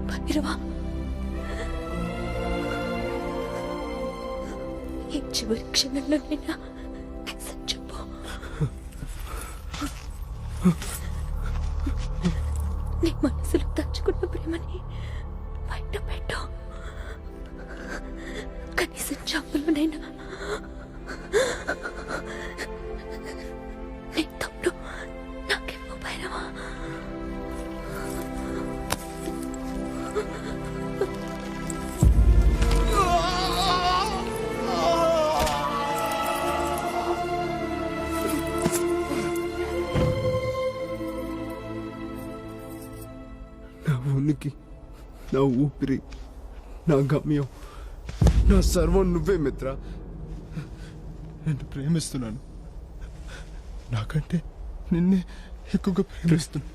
భైరవా, ఈ చివరి క్షణంలోనైనా నిజం చెప్పు. నీ మనసులో దాచుకున్న ప్రేమని బయట పెట్టు. కనీసం చాపులోనైనా నీ తమ్ముడు నాకేమో భైరవా. నా ఉనికి, నా ఊపిరి, నా గమ్యం, నా సర్వం నువ్వే మిత్ర. నేను ప్రేమిస్తున్నాను. నాకంటే నిన్నే ఎక్కువగా ప్రేమిస్తున్నా.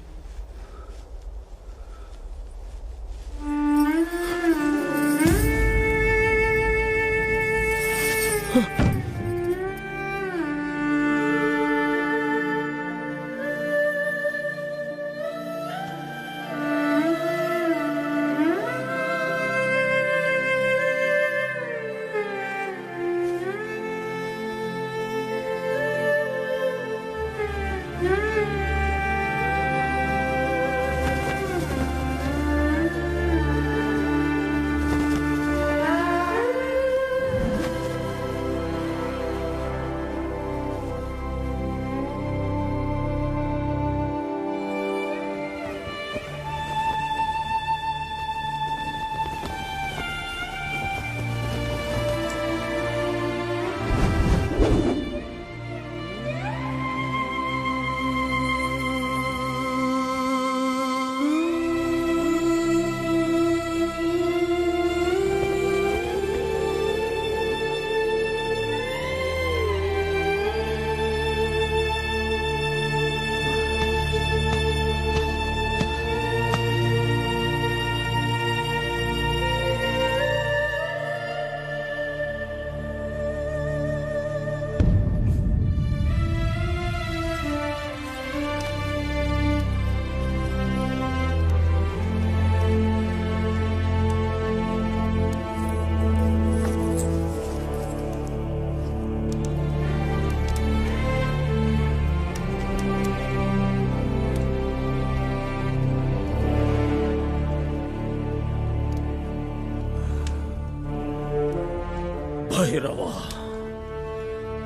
భైరవా,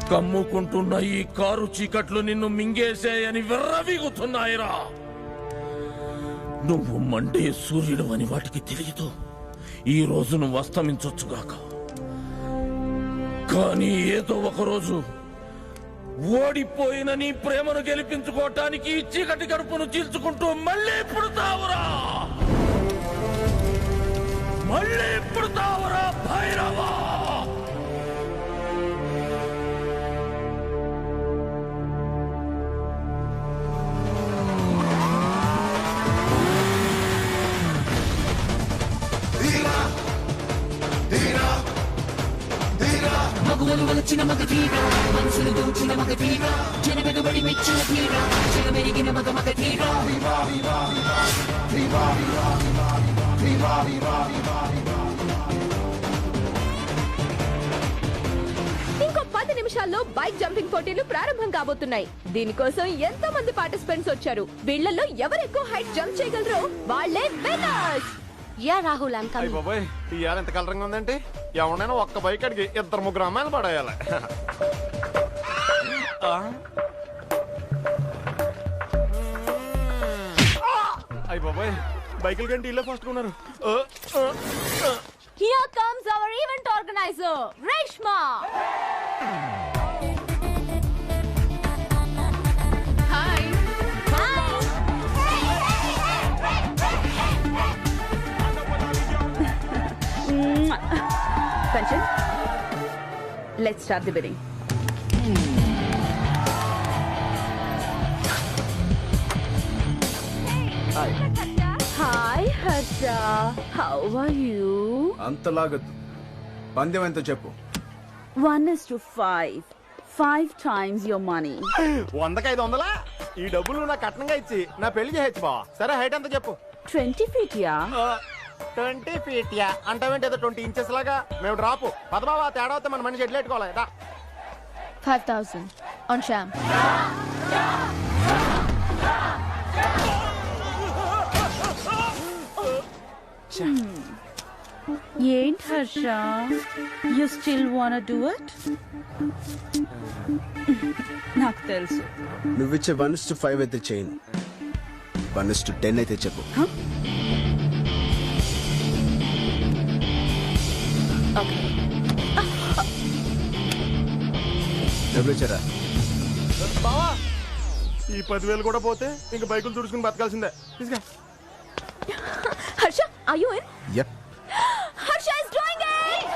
కమ్ముకుంటున్న ఈ కారు చీకట్లు నిన్ను మింగేసేయని విర్రవీగుతున్నాయిరా. నువ్వు మండే సూర్యుడు అని వాటికి తెలియదు. ఈ రోజు నువ్వు అస్తమించొచ్చుగాక, కానీ ఏదో ఒకరోజు ఓడిపోయిన నీ ప్రేమను గెలిపించుకోవటానికి ఈ చీకటి గడుపును చీల్చుకుంటూ మళ్ళీ పుడతావురా, మళ్ళీ పుడతావురా భైరవా. మగువలు వలచిన మగధీర, మనసులు దోచిన మగధీర, జనమెగబడి మెచ్చిన ధీర, జగమెరిగిన మగధీర. ఇంకో 10 నిమిషాల్లో బైక్ జంపింగ్ పోటీలు ప్రారంభం కాబోతున్నాయి. దీనికోసం ఎంతో మంది పార్టిసిపెంట్స్ వచ్చారు. వీళ్ళల్లో ఎవరు ఎక్కువ హైట్ జంప్ చేయగలరో వాళ్ళే winners. Yeah Rahul, I'm coming. బాబాయ్, ఇయాల ఎంత కలరంగా ఉందంటే ఎవరైనా ఒక్క బైక్ అడిగి 2-3 అమ్మాయిలు పడేయాలి. అయ్య బాబాయ్, బైకుల కంటే ఇల్లే ఫాస్ట్ గా ఉన్నారు. Here comes our event organizer, Reshma. Hi. Kanchan, let's start the bidding. Hi, Harsha. How are you? అంతలాగద్దు. పందెం ఎంతో చెప్పు. 1:5. 5 times your money. 100కి 500 ఈ డబ్బులు నువ్వు నాకు కట్నంగా ఇచ్చి నా పెళ్లి చేయొచ్చు బావా. సరే హైట్ ఎంత చెప్పు. 20 feet, yeah? 20 feet యా అంటావేంటి? ఏదో 20 inches లాగా. మేము డ్రాపు పదబావా. తేడా వస్తే మన మనిషి ఎడ్లు పెట్టుకోవాలి. 5,000 on Sham. Ain't Harsha? You still wanna do it? నాకు తెలుసు. నువ్విచ్చే 1:5 అయితే చేయను, 1:10 అయితే చెప్పు. డబ్బులు ఇచ్చారా? బావా ఈ 10,000 కూడా పోతే ఇంక బైకులు తుడుచుకుని బతకాల్సిందే. తీసుకా. Harsha, are you in? Yep. Harsha is doing it!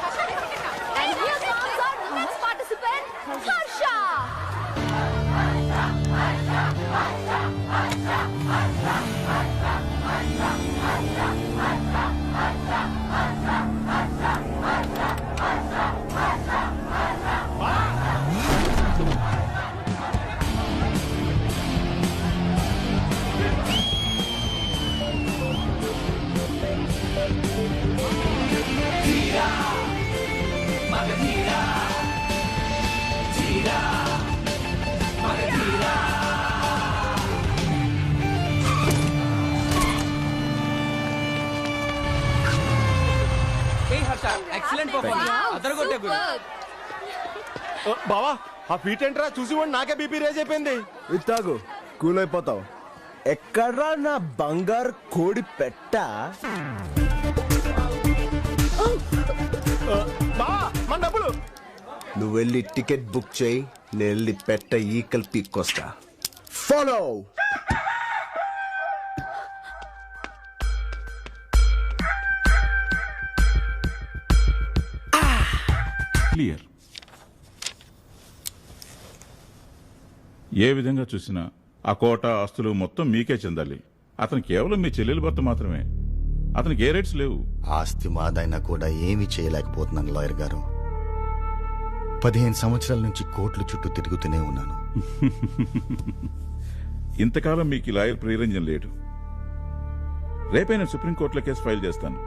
And here comes our next participant, Harsha! బావా ఆ ఫీట్ ఏంట్రా? చూసి వాడు నాకే బీపీ రేజ్ అయిపోయింది. ఇది తాగు, కూల్ అయిపోతావు. ఎక్కడ్రా నా బంగారు కోడి పెట్ట? బావా మన డబ్బులు. నువ్వు వెళ్ళి టికెట్ బుక్ చేయి, నేను వెళ్ళి పెట్ట ఈకల్ పీక్కొస్తా. ఫాలో. క్లియర్. ఏ విధంగా చూసినా ఆ కోట ఆస్తులు మొత్తం మీకే చెందాలి. అతను కేవలం మీ చెల్లెలు భర్త మాత్రమే. అతనికి ఏ రైట్స్ లేవు. ఆస్తి మాదైనా కూడా ఏమీ చేయలేకపోతున్నాను లాయర్ గారు. 15 సంవత్సరాల నుంచి కోర్టుల చుట్టూ తిరుగుతూనే ఉన్నాను. ఇంతకాలం మీకు లాయర్ ప్రియరంజన్ లేడు. రేపే నేను సుప్రీంకోర్టులో కేసు ఫైల్ చేస్తాను.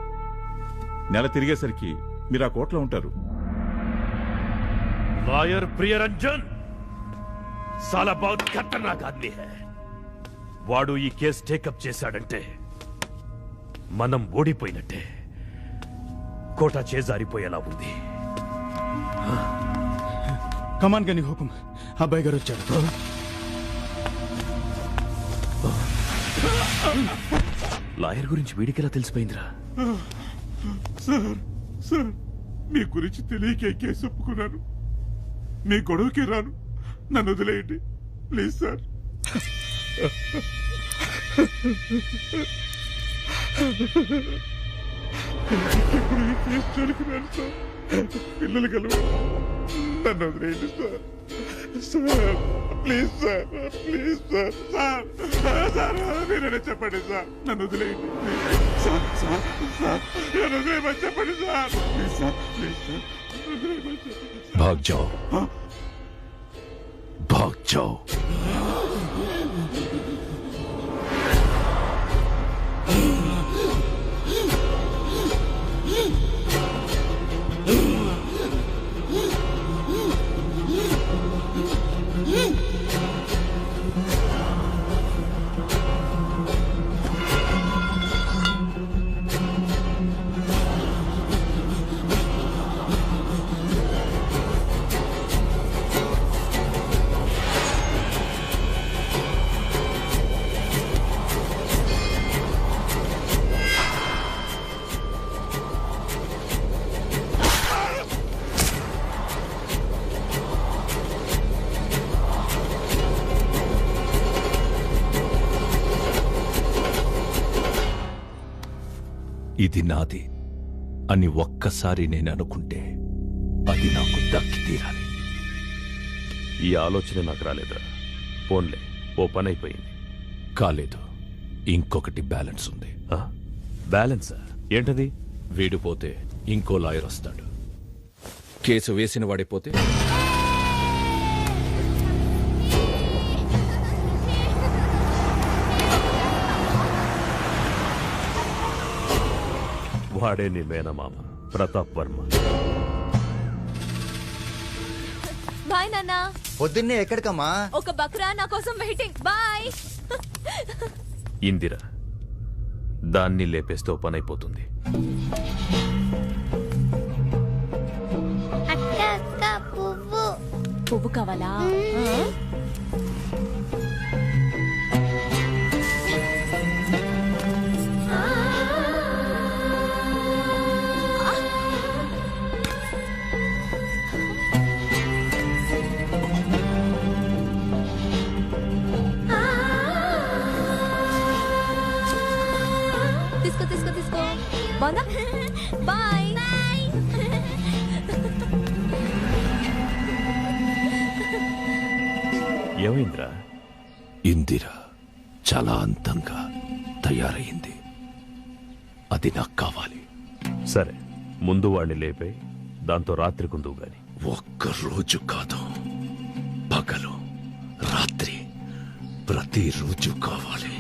నెల తిరిగేసరికి మీరు ఆ కోర్టులో ఉంటారు. లాయర్ ప్రియరంజన్ సాలా బహుత్ ఖతర్నాక్ ఆద్మీ హై. వాడు ఈ కేసు టేకప్ చేశాడంటే మనం ఓడిపోయినట్టే. కోట చేజారిపోయేలా ఉంది. కమాన్ గని హుకుం. అబ్బాయి గారు వచ్చారు. లాయర్ గురించి వీడికెలా తెలిసిపోయిందిరా? సార్ మీ గురించి తెలియకే కేసు ఒప్పుకున్నాను. మీ గొడవకి రాను, నన్ను వదిలేయండి ప్లీజ్ సార్. పిల్లలు కలవ, నన్ను వదిలేయండి sir. Sir please sir, please sir. Sir sir మీరైనా చెప్పండి సార్, నన్ను వదిలేయండి సార్. సార్ సార్ నన్ను వదిలేయమని చెప్పండి sir. Please sir, please sir. भाग जाओ, भाग जाओ. ఇది నాది అని ఒక్కసారి నేను అనుకుంటే అది నాకు దక్కి తీరాలి. ఈ ఆలోచన నాకు రాలేదురా. పోన్లే, ఓ పని అయిపోయింది. కాలేదు, ఇంకొకటి బ్యాలెన్స్ ఉంది. బ్యాలెన్సా? ఏంటది? వీడిపోతే ఇంకో లాయర్ వస్తాడు. కేసు వేసిన వాడిపోతే వాడే నీ మేనమామ ప్రతాప్ వర్మ. బాయ్ నాన్న. పొద్దున్నే ఎక్కడికమ్మా? ఒక బక్రా నా కోసం వెయిటింగ్. బాయ్. ఇందిర, దాన్ని లేపేస్తే పని అయిపోతుంది. పువ్వు కావాలా? తీసుకో తీసుకో తీసుకో. బాగుందా? బాయ్. ఏమైందిరా? ఇందిర చాలా అందంగా తయారైంది. అది నాకు కావాలి. సరే, ముందు వాడిని లేపే, దాంతో రాత్రి కుందువు గాని. ఒక్కరోజు కాదు, పగలు రాత్రి ప్రతిరోజు కావాలి.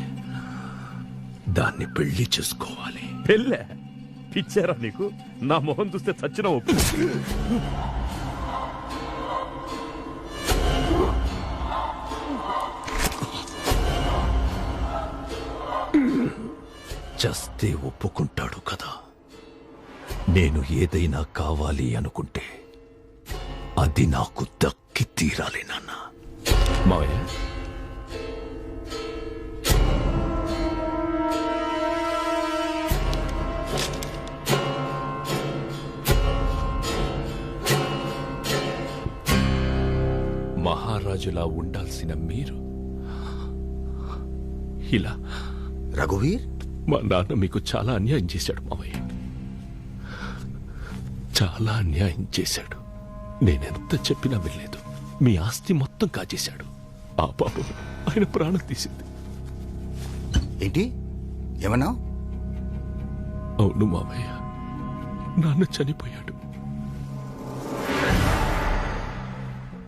దాన్ని పెళ్లి చేసుకోవాలి. పెళ్ళే? పిచ్చారా నీకు? నా మొహం చూస్తే చచ్చిన ఒప్పు. చస్తే ఒప్పుకుంటాడు కదా. నేను ఏదైనా కావాలి అనుకుంటే అది నాకు దక్కి తీరాలి నాన్న. మావయ్య, మహారాజులా ఉండాల్సిన మీరు ఇలా. రఘువీర్, మా నాన్న మీకు చాలా అన్యాయం చేశాడు మావయ్య. చాలా అన్యాయం చేశాడు. నేనెంత చెప్పినా వినలేదు. మీ ఆస్తి మొత్తం కాజేశాడు. ఆ పాపం ఆయన ప్రాణం తీసింది. ఏంటి ఏమన్నా? అవును మావయ్య, నాన్న చనిపోయాడు.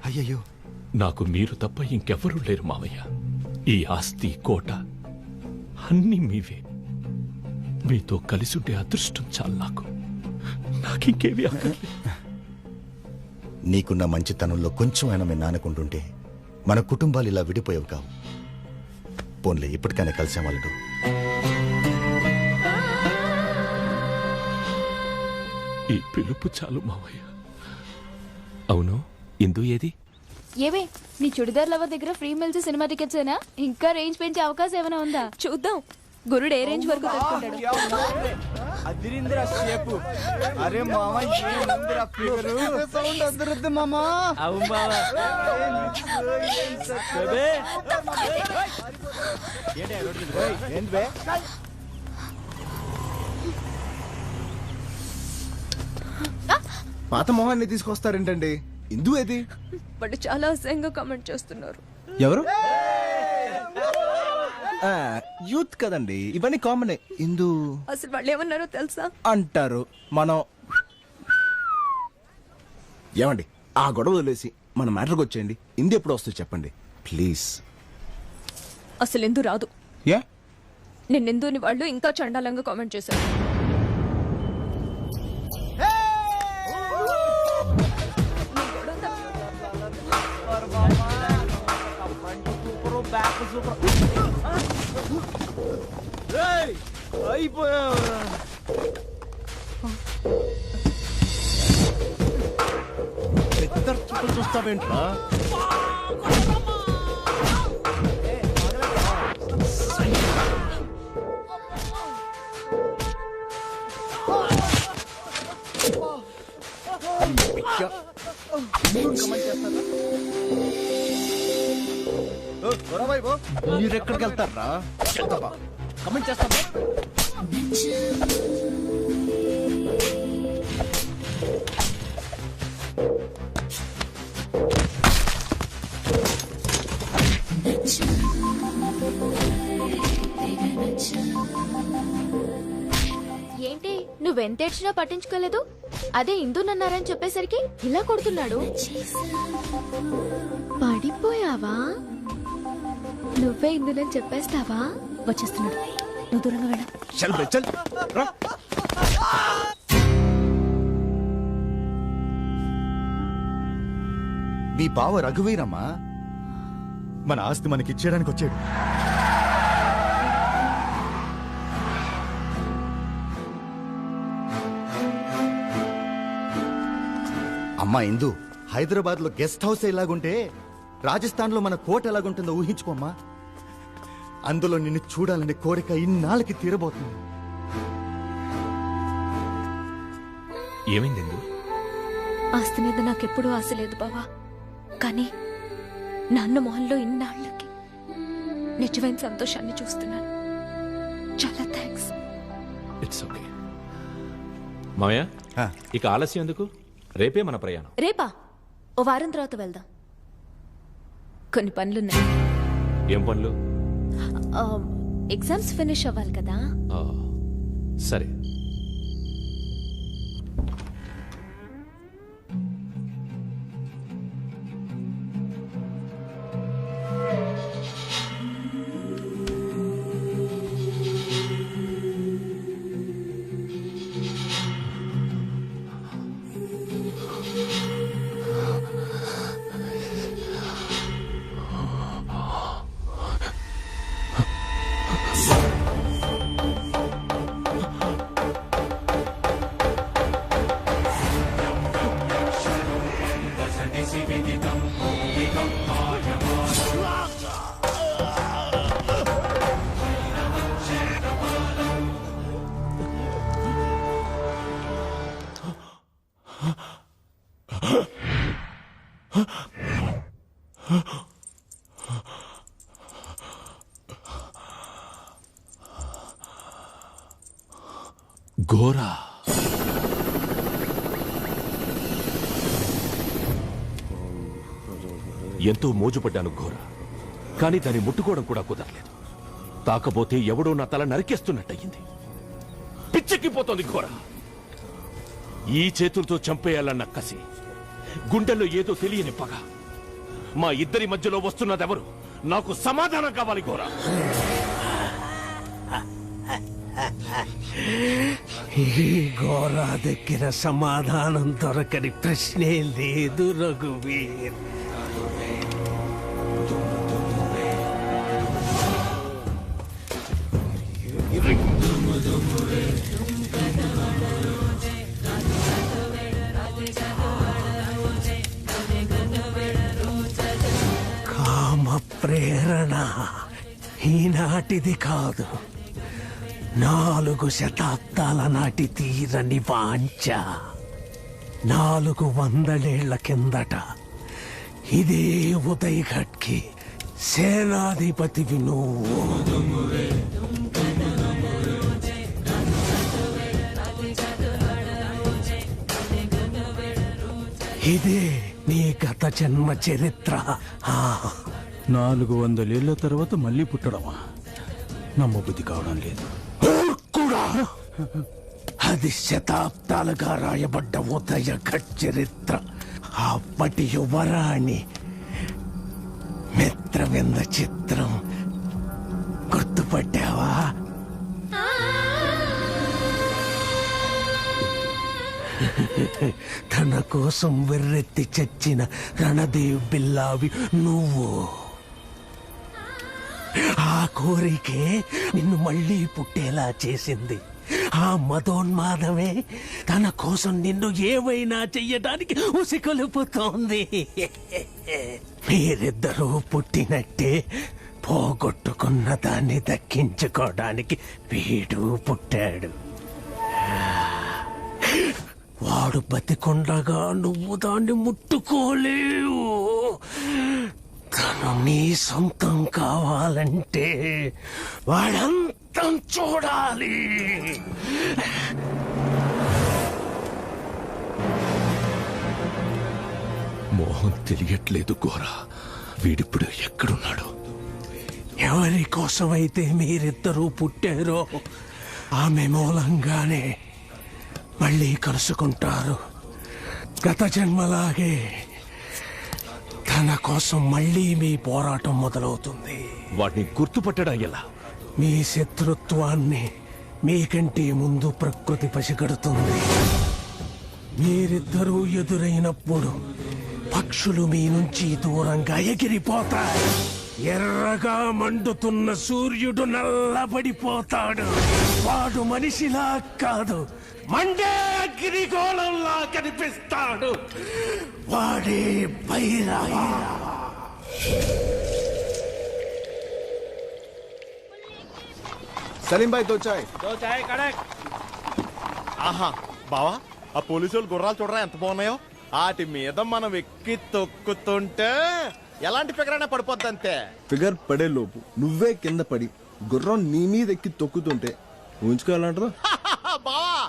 అయ్యయ్యో. నాకు మీరు తప్ప ఇంకెవ్వరూ లేరు మావయ్య. ఈ ఆస్తి కోట అన్నీ మీవే. మీతో కలిసుండే అదృష్టం చాలు నాకు. నాకింకేవి అక్కర్లేదు. నీకున్న మంచితనంలో కొంచెం అయినా మీ నాన్నకుంటుంటే మన కుటుంబాలు ఇలా విడిపోయేవి కావు. పోన్లే, ఇప్పటికైనా కలిసాం వాళ్ళు. ఈ పిలుపు చాలు మావయ్య. అవును, ఇందు ఏది? ఏవే, నీ చుడిదార్ లవర్ దగ్గర ఫ్రీ మిల్స్ సినిమా టికెట్స్ ఏనా? ఇంకా రేంజ్ పెంచే అవకాశం ఏమైనా ఉందా? చూద్దాం గురుడు ఏ రేంజ్ వరకు తట్టుకుంటాడు. అరే మామ, సౌండ్ అద్దరుద్ది మామ. పాత మొహాన్ని తీసుకొస్తారేంటండి? ఇందు ఏది? వాళ్ళు చాలా అసహ్యంగా కామెంట్ చేస్తున్నారు. ఎవరు? యూత్ కదండి, ఇవన్నీ కామనే. ఇందు అసలు వాళ్ళు ఏమన్నారో తెలుసా? అంటారు. మనం ఏమండి, ఆ గొడవ వదిలేసి మన మ్యాటర్కి వచ్చేయండి. ఇందు ఎప్పుడు వస్తుంది చెప్పండి ప్లీజ్. అసలు ఎందు రాదు. ఏ? నిన్నెందుని వాళ్ళు ఇంకా చండాలంగా కామెంట్ చేశారు. చూస్తావేంట్రా? మీరెక్కడికి వెళ్తారా? కమెంట్ చేస్తా. ఏంటి నువ్వెంత ఏడ్చినా పట్టించుకోలేదు? అదే ఇందునన్నారని చెప్పేసరికి ఇలా కొడుతున్నాడు. పడిపోయావా? నువ్వే ఇందునని చెప్పేస్తావా? వచ్చేస్తున్నాడు, నువ్వు దూరంగా వెళ్ళ. చల్ బే, చల్ రా. మీ బావ రఘువీరమ్మా. మన ఆస్తి మనకిచ్చేయడానికి వచ్చాడు. అమ్మా ఇందు, హైదరాబాద్ లో గెస్ట్ హౌస్ ఎలాగుంటే రాజస్థాన్ లో మన కోట ఎలాగుంటుందో ఊహించుకోమ్మా. అందులో నిన్ను చూడాలనే కోరిక ఇన్నాళ్ళకి తీరబోతుంది. ఏమైంది? ఆస్తి మీద నాకెప్పుడూ ఆశ లేదు బావా, కానీ నాన్న మొహంలో ఇన్నాళ్ళకి నిజమైన సంతోషాన్ని చూస్తున్నాను. చాలా థ్యాంక్స్. ఇట్స్ ఓకే మామయ్య. ఇక ఆలస్యం ఎందుకు? రేపే మన ప్రయాణం. రేపా? ఓ వారం తర్వాత వెళ్దాం. కొన్ని పనులున్నాయి. ఏం పనులు? ఎగ్జామ్స్ ఫినిష్ అవ్వాలి కదా. సరే. ఘోరా. ఎంతో మోజుపడ్డాను ఘోర, కానీ దాన్ని ముట్టుకోవడం కూడా కుదరలేదు. తాకపోతే ఎవడో నా తల నరికేస్తున్నట్టయింది. పిచ్చెక్కిపోతోంది ఘోర. ఈ చేతులతో చంపేయాలన్న కసి, గుండెల్లో ఏదో తెలియని పగ. మా ఇద్దరి మధ్యలో వస్తున్నదెవరు? నాకు సమాధానం కావాలి ఘోర. ఈ ఘోరా దగ్గర సమాధానం దొరకని ప్రశ్నే లేదు రఘువీర్. కామ ప్రేరణ ఈనాటిది కాదు, 4 శతాబ్దాల నాటి తీరని వాంఛ. 400 కిందట ఇదే ఉదయఘట్కి సేనాధిపతివి నువ్వు. ఇదే నీ గత జన్మ చరిత్ర. 400 ఏళ్ల తర్వాత మళ్ళీ పుట్టడమా? నమ్మబుద్ధి కావడం లేదు. కూడా అది శతాబ్దాలుగా రాయబడ్డ ఉదయఘట్ చరిత్ర. అప్పటి యువరాణి మిత్రవింద చిత్రం గుర్తుపట్టావా? తన కోసం వెర్రెత్తి చచ్చిన రణదేవ్ బిల్లావి నువ్వు. ఆ కోరికే నిన్ను మళ్ళీ పుట్టేలా చేసింది. ఆ మదోన్మాదమే తన కోసం నిన్ను ఏవైనా చెయ్యడానికి ఉసికొలుపుతోంది. మీరిద్దరూ పుట్టినట్టే పోగొట్టుకున్న దాన్ని దక్కించుకోవడానికి వీడు పుట్టాడు. వాడు బతికొండగా నువ్వు దాన్ని ముట్టుకోలేవు. తను నీ సొంతం కావాలంటే వాడంతం చూడాలి. మోహన్ తెలియట్లేదు ఘోరా. వీడిప్పుడు ఎక్కడున్నాడు? ఎవరి కోసమైతే మీరిద్దరూ పుట్టారో ఆమె మూలంగానే మళ్ళీ కలుసుకుంటారు. గత జన్మలాగే తన కోసం మళ్ళీ మీ పోరాటం మొదలవుతుంది. వాటిని గుర్తుపట్టడం ఎలా? మీ శత్రుత్వాన్ని మీకంటే ముందు ప్రకృతి పసిగడుతుంది. మీరిద్దరూ ఎదురైనప్పుడు పక్ష పక్షులు మీ నుంచి దూరంగా ఎగిరిపోతాయి. ఎర్రగా మండుతున్న సూర్యుడు నల్లబడిపోతాడు. వాడు మనిషిలా కాదు, మండే అగ్నిగోళంలా కనిపిస్తాడు. వాడే బైరాయి. సలీం భాయ్ తో చాయ్. ఆహా బావా, ఆ పోలీసు వాళ్ళు గుర్రాలు చూడరా ఎంత బాగున్నాయో. వాటి మీద మనం ఎక్కి తొక్కుతుంటే ఎలాంటి ఫిగర్ అయినా పడిపోద్ది అంతే. ఫిగర్ పడే లోపు నువ్వే కింద పడి గుర్రం నీ మీద ఎక్కి తొక్కుతుంటే ఊహించుకోవాలంటారు. బావా,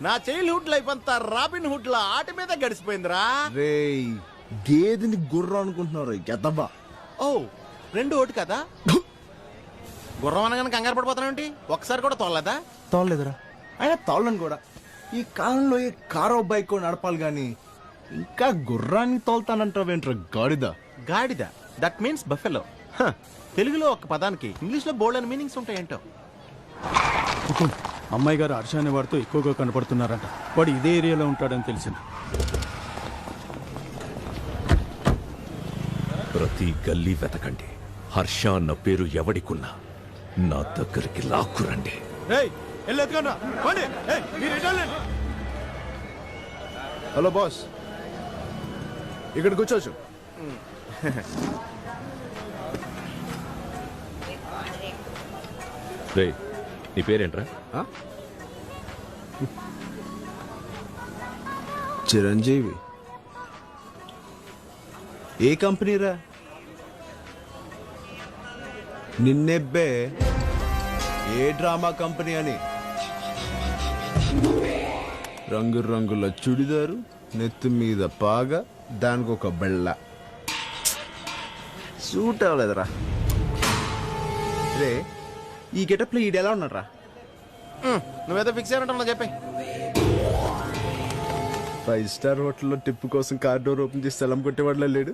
నా చైల్డ్హుడ్ లైఫ్ అంతా రాబిన్ హుడ్ లా ఆట మీద గడిచిపోయిందిరా. రేయ్, గేదెని గుర్రం అనుకుంటున్నారు ఎదబ్బా. ఓ, 2 ఓటు కదా. గుర్రం అనగానే కంగారు పడిపోతానండి. ఒకసారి కూడా తోలలేదా? తోలలేదురా. అయినా తోలను కూడా ఈ కాలంలో ఏ కారో బైక్ నడపాలి గాని ఇంకా గుర్రాన్ని తోలుతానంటావేంట్రా గాడిద. గాడిద, దట్ మీన్స్ బఫెలో. తెలుగులో ఒక పదానికి ఇంగ్లీష్ లో బోల్డ్ అని మీనింగ్స్ ఉంటాయంటో. అమ్మాయి గారు హర్ష అనే వాడితో ఎక్కువగా కనపడుతున్నారంట. వాడు ఇదే ఏరియాలో ఉంటాడని తెలిసింది. ప్రతి గల్లీ వెతకండి. హర్ష అన్న పేరు ఎవడికున్నా నా దగ్గరికి లాక్కురండి. హలో బాస్, ఇక్కడ కూర్చోచ్చు. రే, నీ పేరేంట్రా? చిరంజీవి. ఏ కంపెనీరా? నిన్నెబ్బే ఏ డ్రామా కంపెనీ అని. రంగు రంగుల చుడిదారు, నెత్తి మీద పాగా, దానికి ఒక బెళ్ళ. సూట్ అవ్వలేదురా. రే, ఈ గెటప్లో ఈడెలా ఉన్నారా? నువ్వేదో ఫిక్స్ అయినట్టు చెప్పి. 5 స్టార్ హోటల్లో టిప్పు కోసం కార్ డోర్ ఓపెన్ చేసి స్థలం కొట్టేవాళ్ళ లేడు.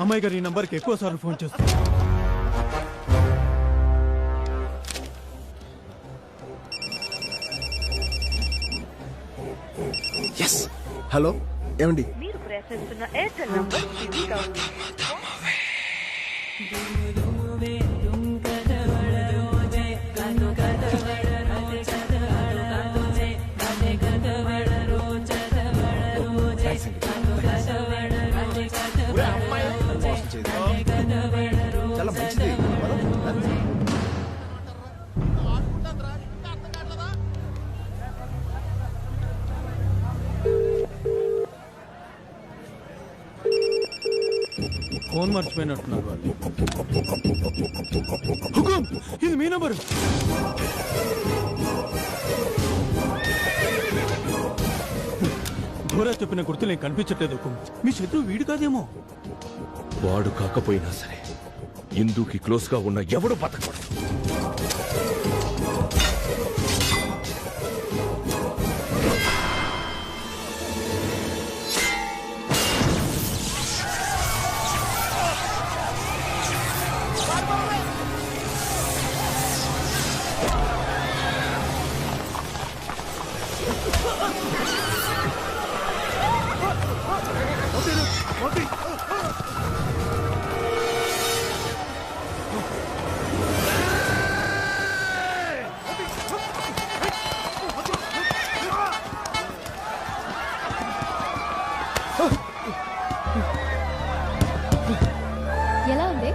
అమ్మాయి గారు ఈ నంబర్కి ఎక్కువ సార్లు ఫోన్ చేస్తారు. హలో, ఏమండి? మీరు ప్రయత్నిస్తున్న ఎయిర్టెల్ నంబర్ బిజీగా ఉంది. చాలా మంచిది. ఫోన్ మర్చిపోయినట్టున్నారు వాళ్ళు. హుకుం, ఇది మీ నంబరు. ఘోరా చెప్పిన గుర్తులు నేను కనిపించట్లేదు. హుకుం, మీ శత్రువు వీడు కాదేమో. వాడు కాకపోయినా సరే ఇందుకి క్లోజ్ గా ఉన్న ఎవడు బతకూడదు. ఎలా ఉంది?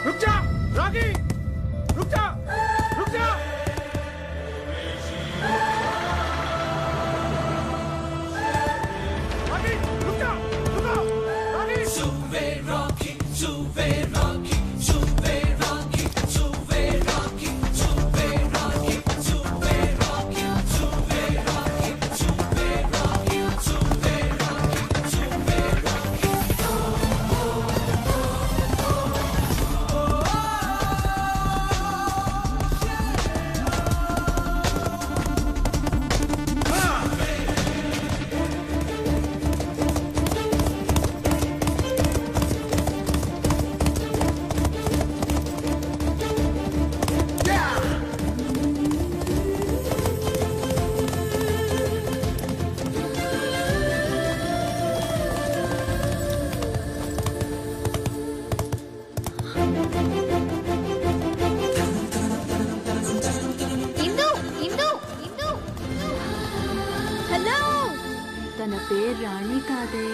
रुक जा रॉकी, रुक जा, रुक जा। హలో. తన పేరు రాణి కాదే,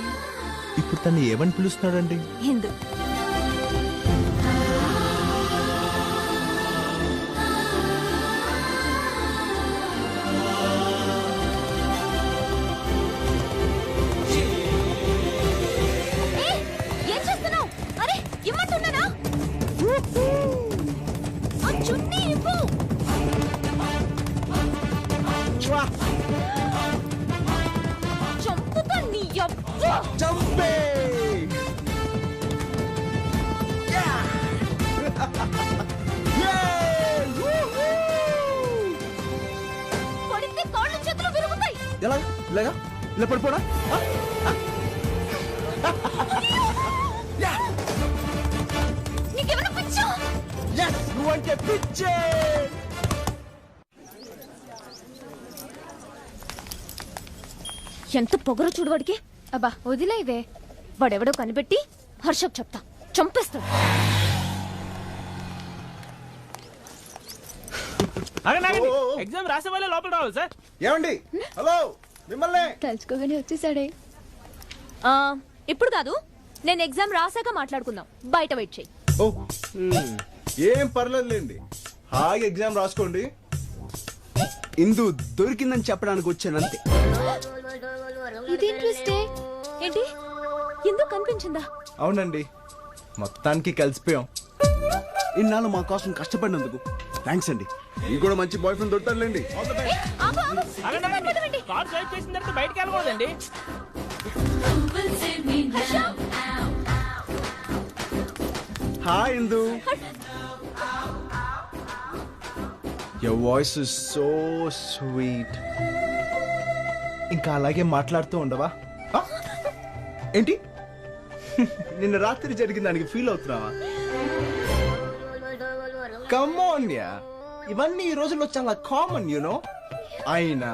ఇప్పుడు తను ఏమని పిలుస్తున్నాడండి? హిందూ. ఏం చేస్తున్నావు? అరే ఇమ్మంటున్నానా? ఆ చున్నీ ఇవ్వు. చంపుతా నీ యవ్వ. చంపే. పడితే కాళ్ళు చేతులు విరుగుతాయి. ఎలా ఇలాగా ఇలా పడిపోడా? నీకేమైనా పిచ్చా? నువ్వంటే పిచ్చే. ఎంత పొగరు చూడవాడికి. అబ్బా వదిలేవే. వాడెవడో కనిపెట్టి హర్షకు చెప్తా, చంపేస్తాడు. ఎగ్జామ్ రాసే వాళ్ళే లోపల రావాలి సార్. ఏమండి? హలో, మిమ్మల్ని తలుచుకోగానే వచ్చేసాడే. ఇప్పుడు కాదు, నేను ఎగ్జామ్ రాసాక మాట్లాడుకుందాం. బయట వెయిట్ చెయ్యి. ఓ ఏం పర్లేదులేండి, హాయిగా ఎగ్జామ్ రాసుకోండి. ఇందు దొరికిందని చెప్పడానికి వచ్చాను అంతే. ఇది ఇంట్రెస్టే. ఏంటి ఎందుకు కనిపించిందా? అవునండి, మొత్తానికి కలిసిపోయాం. ఇన్నాళ్ళు మా కోసం కష్టపడినందుకు థ్యాంక్స్ అండి. మీకు కూడా మంచి బాయ్ ఫ్రెండ్ దొరుకుతారులేండి. బయటకి వెళ్ళకూడదండి. Hi Indu. Your voice is so sweet. ఇంకా అలాగే మాట్లాడుతూ ఉండవా? ఏంటి నిన్న రాత్రి జరిగిన దానికి ఫీల్ అవుతున్నావా? కమోన్ యా, ఇవన్నీ ఈ రోజుల్లో చాలా కామన్ యూనో. అయినా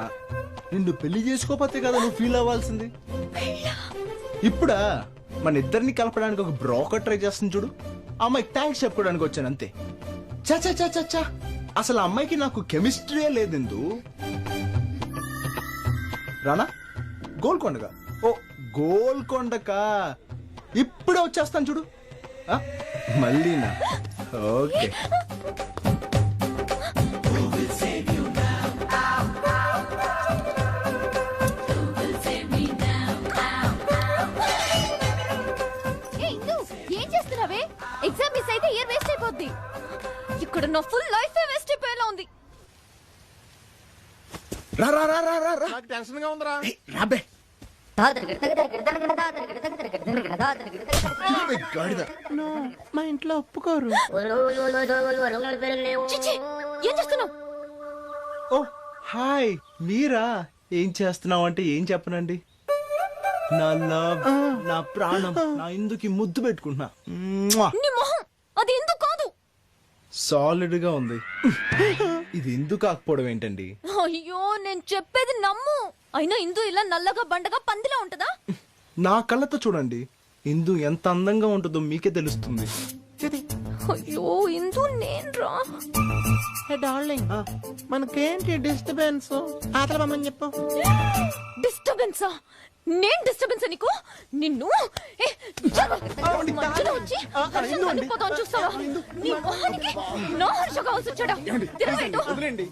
నిన్ను పెళ్లి చేసుకోపోతే కదా నువ్వు ఫీల్ అవ్వాల్సింది. ఇప్పుడా మన ఇద్దరిని కలపడానికి ఒక బ్రోకర్ ట్రై చేస్తుంది చూడు. అమ్మాయికి థ్యాంక్స్ చెప్పుకోవడానికి వచ్చాను అంతే. చా చా చా చా చా, అసలు అమ్మాయికి నాకు కెమిస్ట్రీయే లేదెందు. రానా? గోల్కొండగా? ఓ గోల్కొండకా, ఇప్పుడే వచ్చేస్తాను చూడు. మళ్ళీనా? ఓకే. ఏం చేస్తున్నావే? ఎగ్జామ్ మిస్ అయితే ఇయర్ వేస్ట్ అయిపోద్ది. ఇక్కడ నా ఫుల్ లైఫ్ వేస్ట్ అయిపోయేలా ఉంది. రా రా రా రా రా రా. నాకు టెన్షన్ గా ఉందిరా. రాబే మా ఇంట్లో ఒప్పుకోరు. చిచి, ఏం చేస్తున్నావు? ఓ హాయ్, మీరా? ఏం చేస్తున్నావు అంటే ఏం చెప్పనండి. నా లవ్, నా ప్రాణం, నా ఇందుకి ముద్దు పెట్టుకుంటున్నా. నీ మొహం అది ఎందుకు కాదు. సాలిడ్ గా ఉంది. ఇది ఎందుకు కాకపోవడం ఏంటండి? అయ్యో నేను చెప్పేది నమ్ము. అయినా ఇందు ఇలా నల్లగా బండగా పందిలా ఉంటదా? నా కళ్ళతో చూడండి, ఇందు ఎంత అందంగా ఉంటుందో మీకే తెలుస్తుంది. అయ్యో ఇందు నేను రా. డార్లింగ్, మనకేంటి డిస్టర్బెన్స్? ఆతల బొమ్మని చెప్పు. డిస్టర్బెన్సా? నేను డిస్టర్బెన్స్ నీకు? నిన్ను మధ్యలో వచ్చి హర్షం కలిగిపోతాను చూస్తావా? నీ మొహానికి నా హర్ష కావాల్సి వచ్చాడా? వదిలేండి.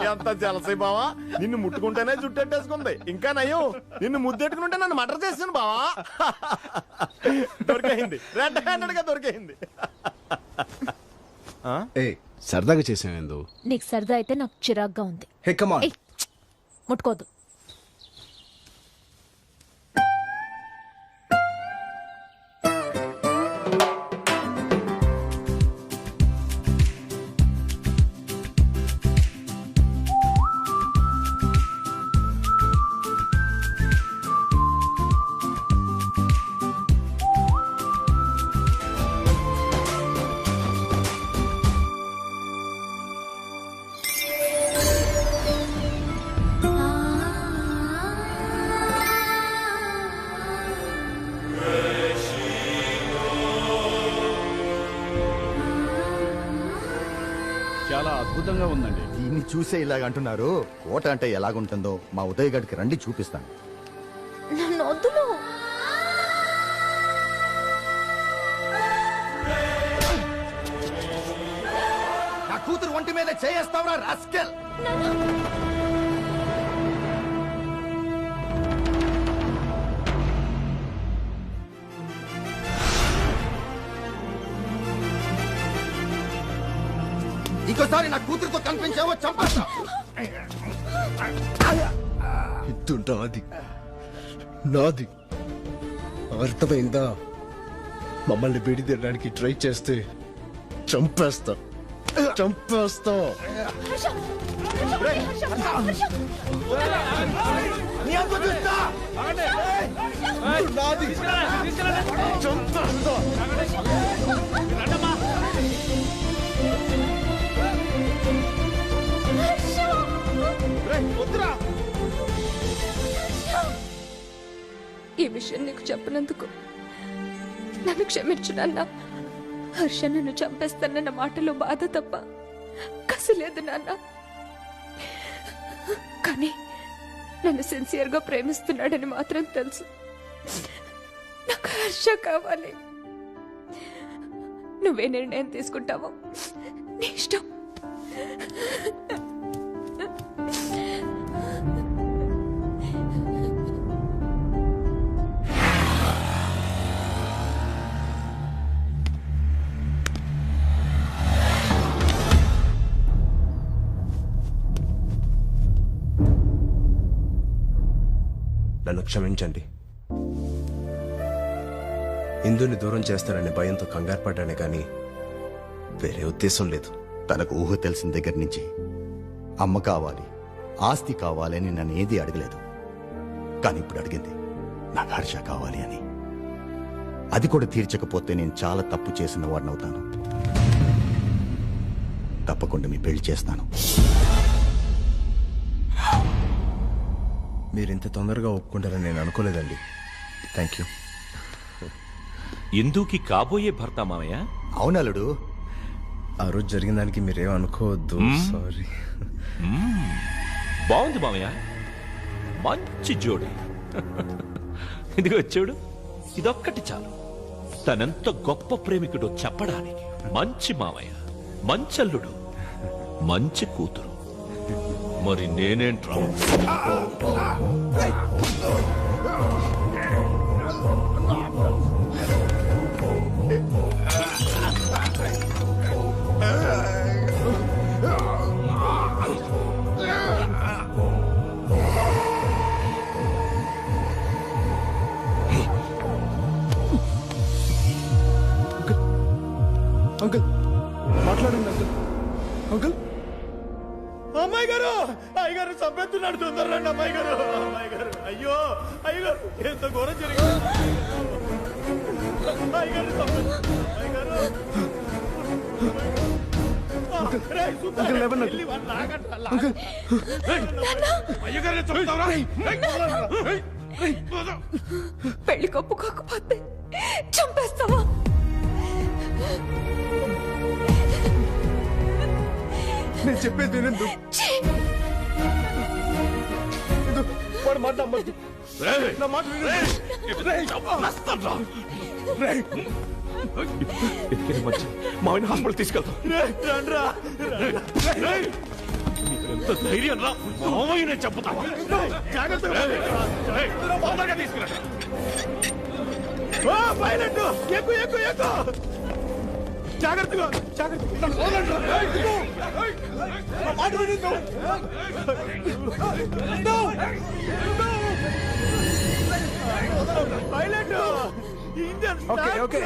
ఎంత జలసై బావా, నిన్ను ముట్టుకుంటేనే జుట్టెట్టేసుకుంది. ఇంకా నయ్యో నిన్ను ముద్దెట్టుకుంటే నన్ను మటర్ చేసాను బావా. దొరికేయింది, రెడ్ హ్యాండెడ్ గా దొరికేయింది. సరదాగా చేసావు. నీకు సరదా అయితే నాకు చిరాగ్గా ఉంది. Hey come on. ముట్టుకోదు. అద్భుతంగా ఉందండి. దీన్ని చూసే ఇలాగ అంటున్నారు. కోట అంటే ఎలాగుంటుందో మా ఉదయ్ గడికి రండి చూపిస్తాను. నన్ను వద్దులు. నా కూతురు ఒంటి మీద చేయేస్తావురా రాస్కెల్. ఇంకోసారి నా కూతురుతో కనిపించావో చంపేస్తా. ఇద్దుంటాం అది నాది. అర్థమైందా? మమ్మల్ని బీడి తినడానికి ట్రై చేస్తే చంపేస్తా. నీ అంత చూస్తా. నాది. చంపేస్తా. ఈ విషయం నీకు చెప్పినందుకు నన్ను క్షమించు నాన్న. హర్ష నన్ను చంపేస్తానన్న మాటలో బాధ తప్ప కసి లేదు నాన్న. కానీ నన్ను సిన్సియర్గా ప్రేమిస్తున్నాడని మాత్రం తెలుసు. నాకు హర్ష కావాలి. నువ్వే నిర్ణయం తీసుకుంటావో నీ ఇష్టం. నన్ను క్షమించండి. ఇందుని దూరం చేస్తాననే భయంతో కంగారు పడ్డానే కానీ వేరే ఉద్దేశం లేదు. తనకు ఊహ తెలిసిన దగ్గర నుంచి అమ్మ కావాలి, ఆస్తి కావాలని నన్ను ఏది అడగలేదు. కానీ ఇప్పుడు అడిగింది నాకు హర్ష కావాలి అని. అది కూడా తీర్చకపోతే నేను చాలా తప్పు చేసిన వాడిని అవుతాను. తప్పకుండా మీ పెళ్లి చేస్తాను. మీరు ఇంత తొందరగా ఒప్పుకుంటారని నేను అనుకోలేదండి. Thank you. ఇందుకి కాబోయే భర్త మామయ్య? అవునలుడు. ఆ రోజు జరిగిన దానికి మీరేం అనుకోవద్దు. సారీ. బాగుంది మామయ్య, మంచి జోడి. ఇదిగో వచ్చాడు, ఇదొక్కటి చాలు తనెంత గొప్ప ప్రేమికుడో చెప్పడానికి. మంచి మామయ్య, మంచల్లుడు, మంచి కూతురు. మరి నేనేంట్రా? అంకుల్ మాట్లాడండి. అంకుల్ అంకుల్ అమ్మాయి గారు, అయ్యగారు చంపేస్తున్నాడు. తొందరరండి అమ్మాయి గారు. అమ్మాయి గారు, అయ్యో అయ్యగారు, ఎంత ఘోరం జరిగింది. అయ్యగారు అయ్యగారు పెళ్లి కప్పుకోకపోతే చంపేస్తావా? నేను చెప్పేది వినందు. వాడు మాట నమ్మద్దు. నా మాట మావిని హాస్పిటల్ తీసుకెళ్తాం. ఎంత ధైర్యం రా! మామయ్యనే చెప్పుతా. తీసుకురా. పైలట్ ఎక్కు ఎక్కు ఎక్కు. జాగ్రత్తగా జాగ్రత్తగా. Pilot engine. Okay okay.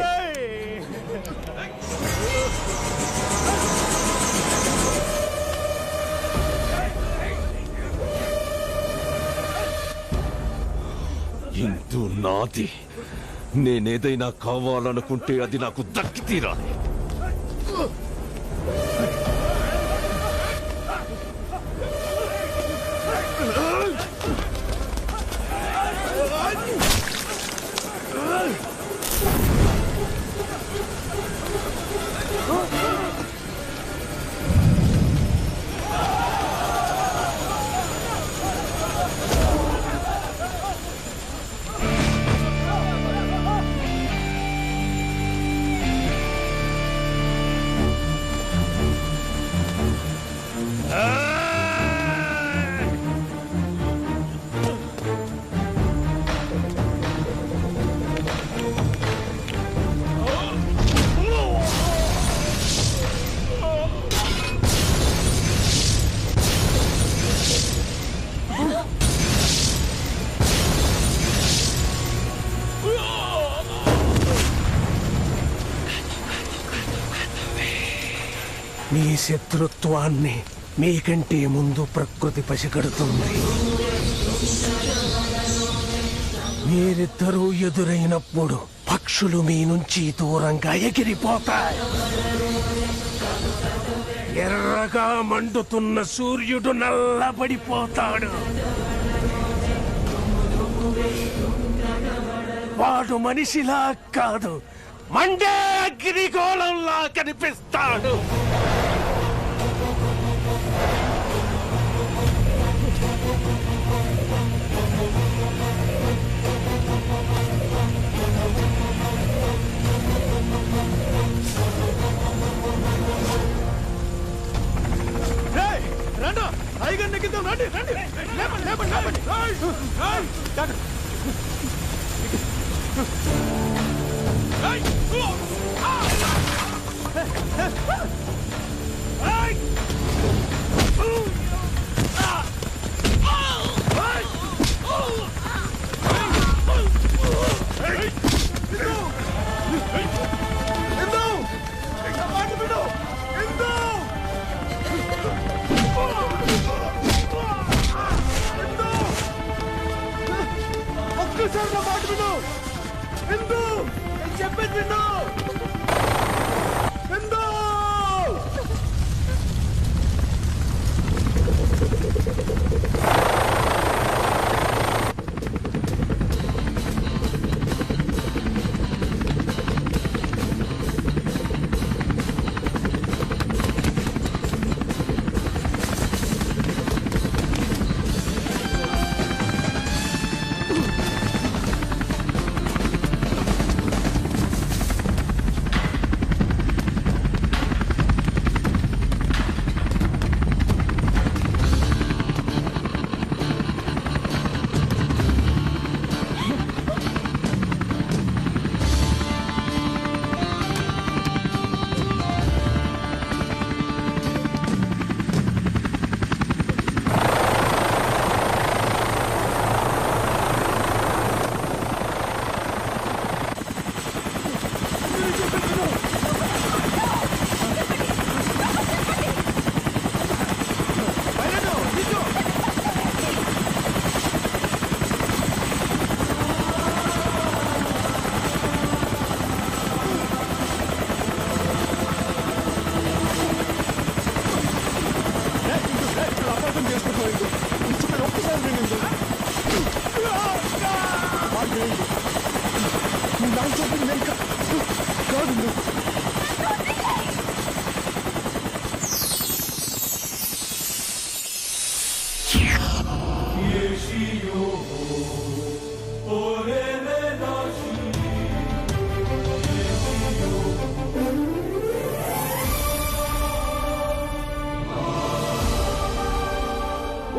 Indu నాది. నేనేదైనా కావాలనుకుంటే అది నాకు దక్కి తీరాలి. మీ శత్రుత్వాన్ని మీకంటే ముందు ప్రకృతి పసిగడుతుంది. మీరిద్దరూ ఎదురైనప్పుడు పక్షులు మీ నుంచి దూరంగా ఎగిరిపోతాయి. ఎర్రగా మండుతున్న సూర్యుడు నల్లబడిపోతాడు. వాడు మనిషిలా కాదు, మండే అగ్నిగోళంలా కనిపిస్తాడు. రండి టైగర్ నెక్కిద్దాం. రండి రండి లేపండి లేపండి లేపండి. ఒక్కసారి నా మాట విను. ఎందు చెప్పేది విను. ఎందు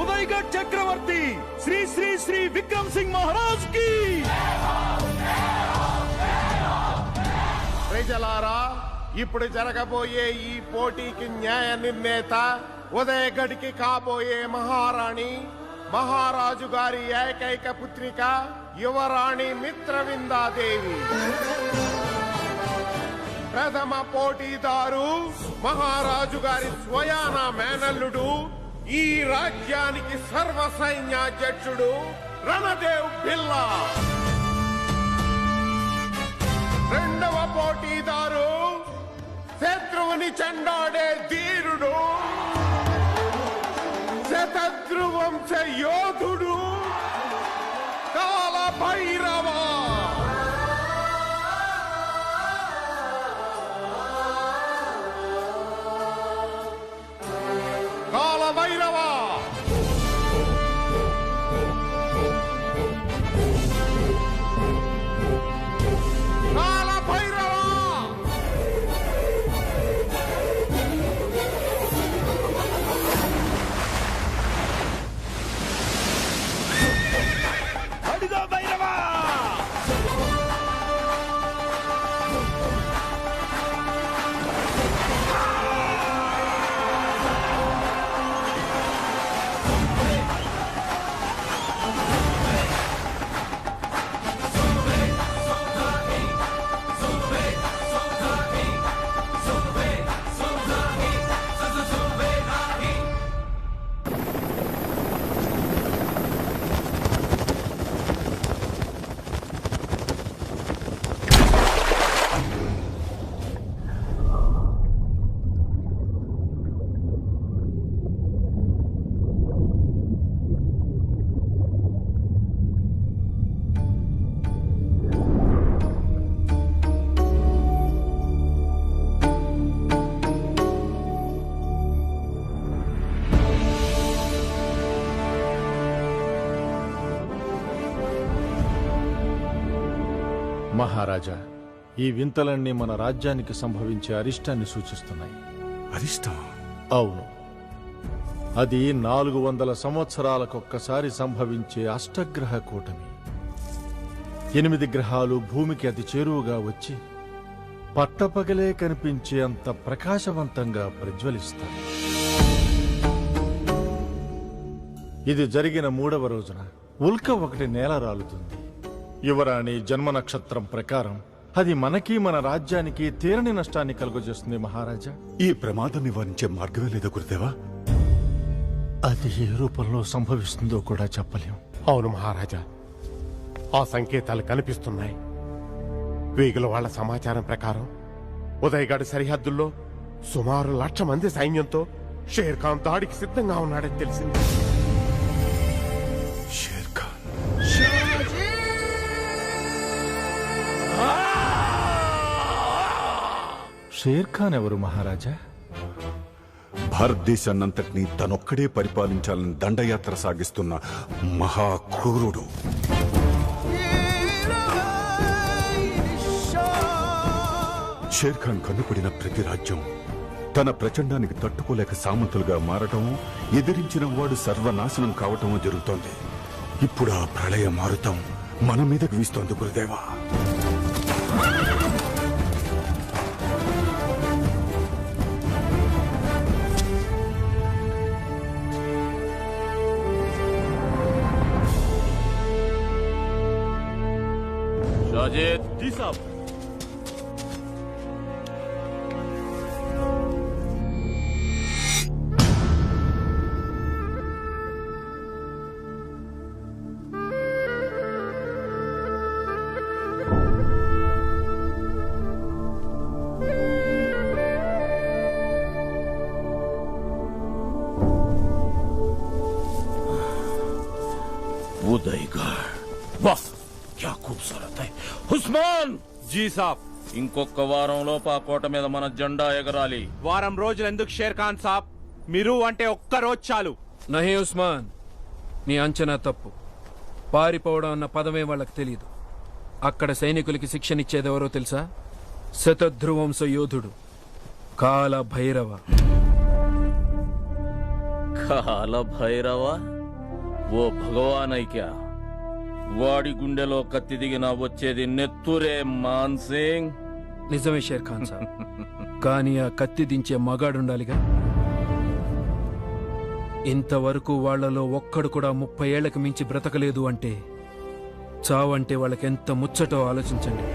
ఉదయగఢ్ చక్రవర్తి శ్రీ శ్రీ శ్రీ విక్రమ్ సింగ్ మహారాజ్ కి. ప్రజలారా, ఇప్పుడు జరగబోయే ఈ పోటీకి న్యాయ నిర్ణేత ఉదయగఢ్కి కాబోయే మహారాణి, మహారాజు గారి ఏకైక పుత్రిక యువరాణి మిత్రవిందాదేవి. ప్రథమ పోటీదారు మహారాజు గారి స్వయాన మేనల్లుడు, ఈ రాజ్యానికి సర్వ సైన్యాధ్యక్షుడు రణదేవ్ బిల్లా. రెండవ పోటీదారు శత్రువుని చెండాడే ధీరుడు, శతద్రు వంశ యోధుడు కాల భైరవ. కాల భైరవ కాల భైరవ. మహారాజా, ఈ వింతలన్నీ మన రాజ్యానికి సంభవించే అరిష్టాన్ని సూచిస్తున్నాయి. అరిష్టం? అవును, అది 400 సంవత్సరాలకొక్కసారి సంభవించే అష్టగ్రహ కూటమి. 8 గ్రహాలు భూమికి అతి చేరువుగా వచ్చి పట్టపగలే కనిపించే అంత ప్రకాశవంతంగా ప్రజ్వలిస్తాయి. ఇది జరిగిన 3వ రోజున ఉల్క ఒకటి నేల రాలుతుంది. యువరాణి జన్మ నక్షత్రం ప్రకారం అది మనకి మన రాజ్యానికి తీరని నష్టాన్ని కలుగజేస్తుంది మహారాజా. ఈ ప్రమాదం నివారించే మార్గమే లేదా గురుదేవా? అది ఏ రూపంలో సంభవిస్తుందో కూడా చెప్పలేం. అవును మహారాజా, ఆ సంకేతాలు కనిపిస్తున్నాయి. వేగుల వాళ్ల సమాచారం ప్రకారం ఉదయగఢ్ సరిహద్దుల్లో సుమారు 1,00,000 మంది సైన్యంతో షేర్ ఖాన్ దాడికి సిద్ధంగా ఉన్నాడని తెలిసింది. షేర్ ఖాన్? షేర్ ఖాన్ ఎవరు మహారాజా? భారతదేశాన్నంతటినీ తనొక్కడే పరిపాలించాలని దండయాత్ర సాగిస్తున్న మహాక్రూరుడు. షేర్ ఖాన్ కన్నుపడిన ప్రతి రాజ్యం తన ప్రచండానికి తట్టుకోలేక సామంతులుగా మారటము, ఎదిరించిన వాడు సర్వనాశనం కావటము జరుగుతోంది. ఇప్పుడు ఆ ప్రళయ మారుతం మన మీదకు వీస్తోంది గురుదేవా. शाजिद जी साहब, ఉదయగఢ్, వాహ్ క్యా ఖూబ్సూరత్ హై. ఉస్మాన్ జీ సాబ్, ఇంకొక వారంలోపు ఆ కోట మీద మన జెండా ఎగరాలి. వారం రోజులు ఎందుకు షేర్ ఖాన్ సాబ్? మీరు అంటే ఒక్క రోజు చాలు. నహీ ఉస్మాన్, నీ అంచనా తప్పు. పారిపోవడం అన్న పదమే వాళ్ళకి తెలీదు. అక్కడ సైనికులకి శిక్షనిచ్చేదెవరో తెలుసా? శతధ్రువంశ యోధుడు కాల భైరవ. కాల భైరవ ఓ భగవాన్ ఐక్యా, వాడి గుండెలో కత్తి దిగినా వచ్చేది నెత్తురే మాన్ సింగ్. నిజమే షేర్ ఖాన్ సాబ్, కానీ ఆ కత్తి దించే మగాడుండాలిగా. ఇంతవరకు వాళ్లలో ఒక్కడు కూడా 30 ఏళ్లకు మించి బ్రతకలేదు అంటే చావంటే వాళ్ళకెంత ముచ్చటో ఆలోచించండి.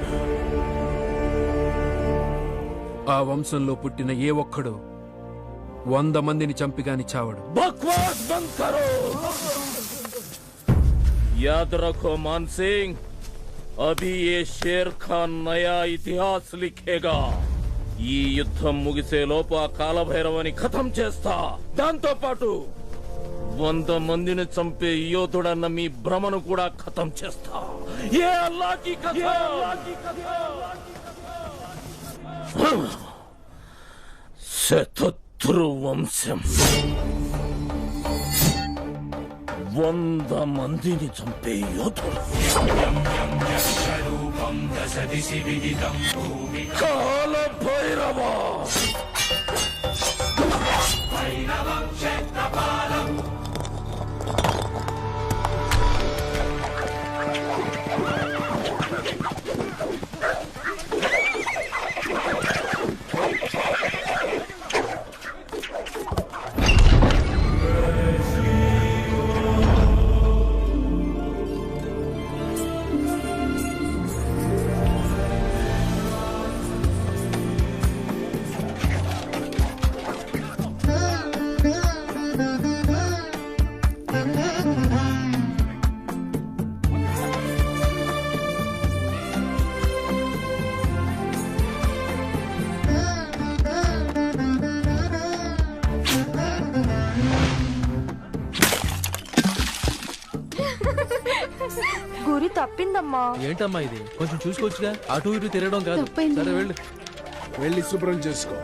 ఆ వంశంలో పుట్టిన ఏ ఒక్కడు 100 మందిని చంపిగాని చావడు. బక్వాస్ బంద్ కరో. याद रखो मान सिंह, अभी ये शेर खान नया इतिहास लिखेगा. ఈ యుద్ధం ముగిసే లోపు ఆ కాలభైరవని ఖతం చేస్తా. దాంతో పాటు 100 మందిని చంపే యోధుడన్న మీ భ్రమను కూడా ఖతం చేస్తా. ఏ అల్లాహ్ కి శతధ్రు వంశం 100 మందిని చంపే యోధుడు. కాల భైరవ. గురి తప్పిందమ్మా. ఏంటమ్మా ఇది? కొంచెం చూసుకోవచ్చుగా. అటు ఇటు తిరగడం కాదు. సరే వెళ్ళు. వెళ్ళి శుభ్రం చేసుకో.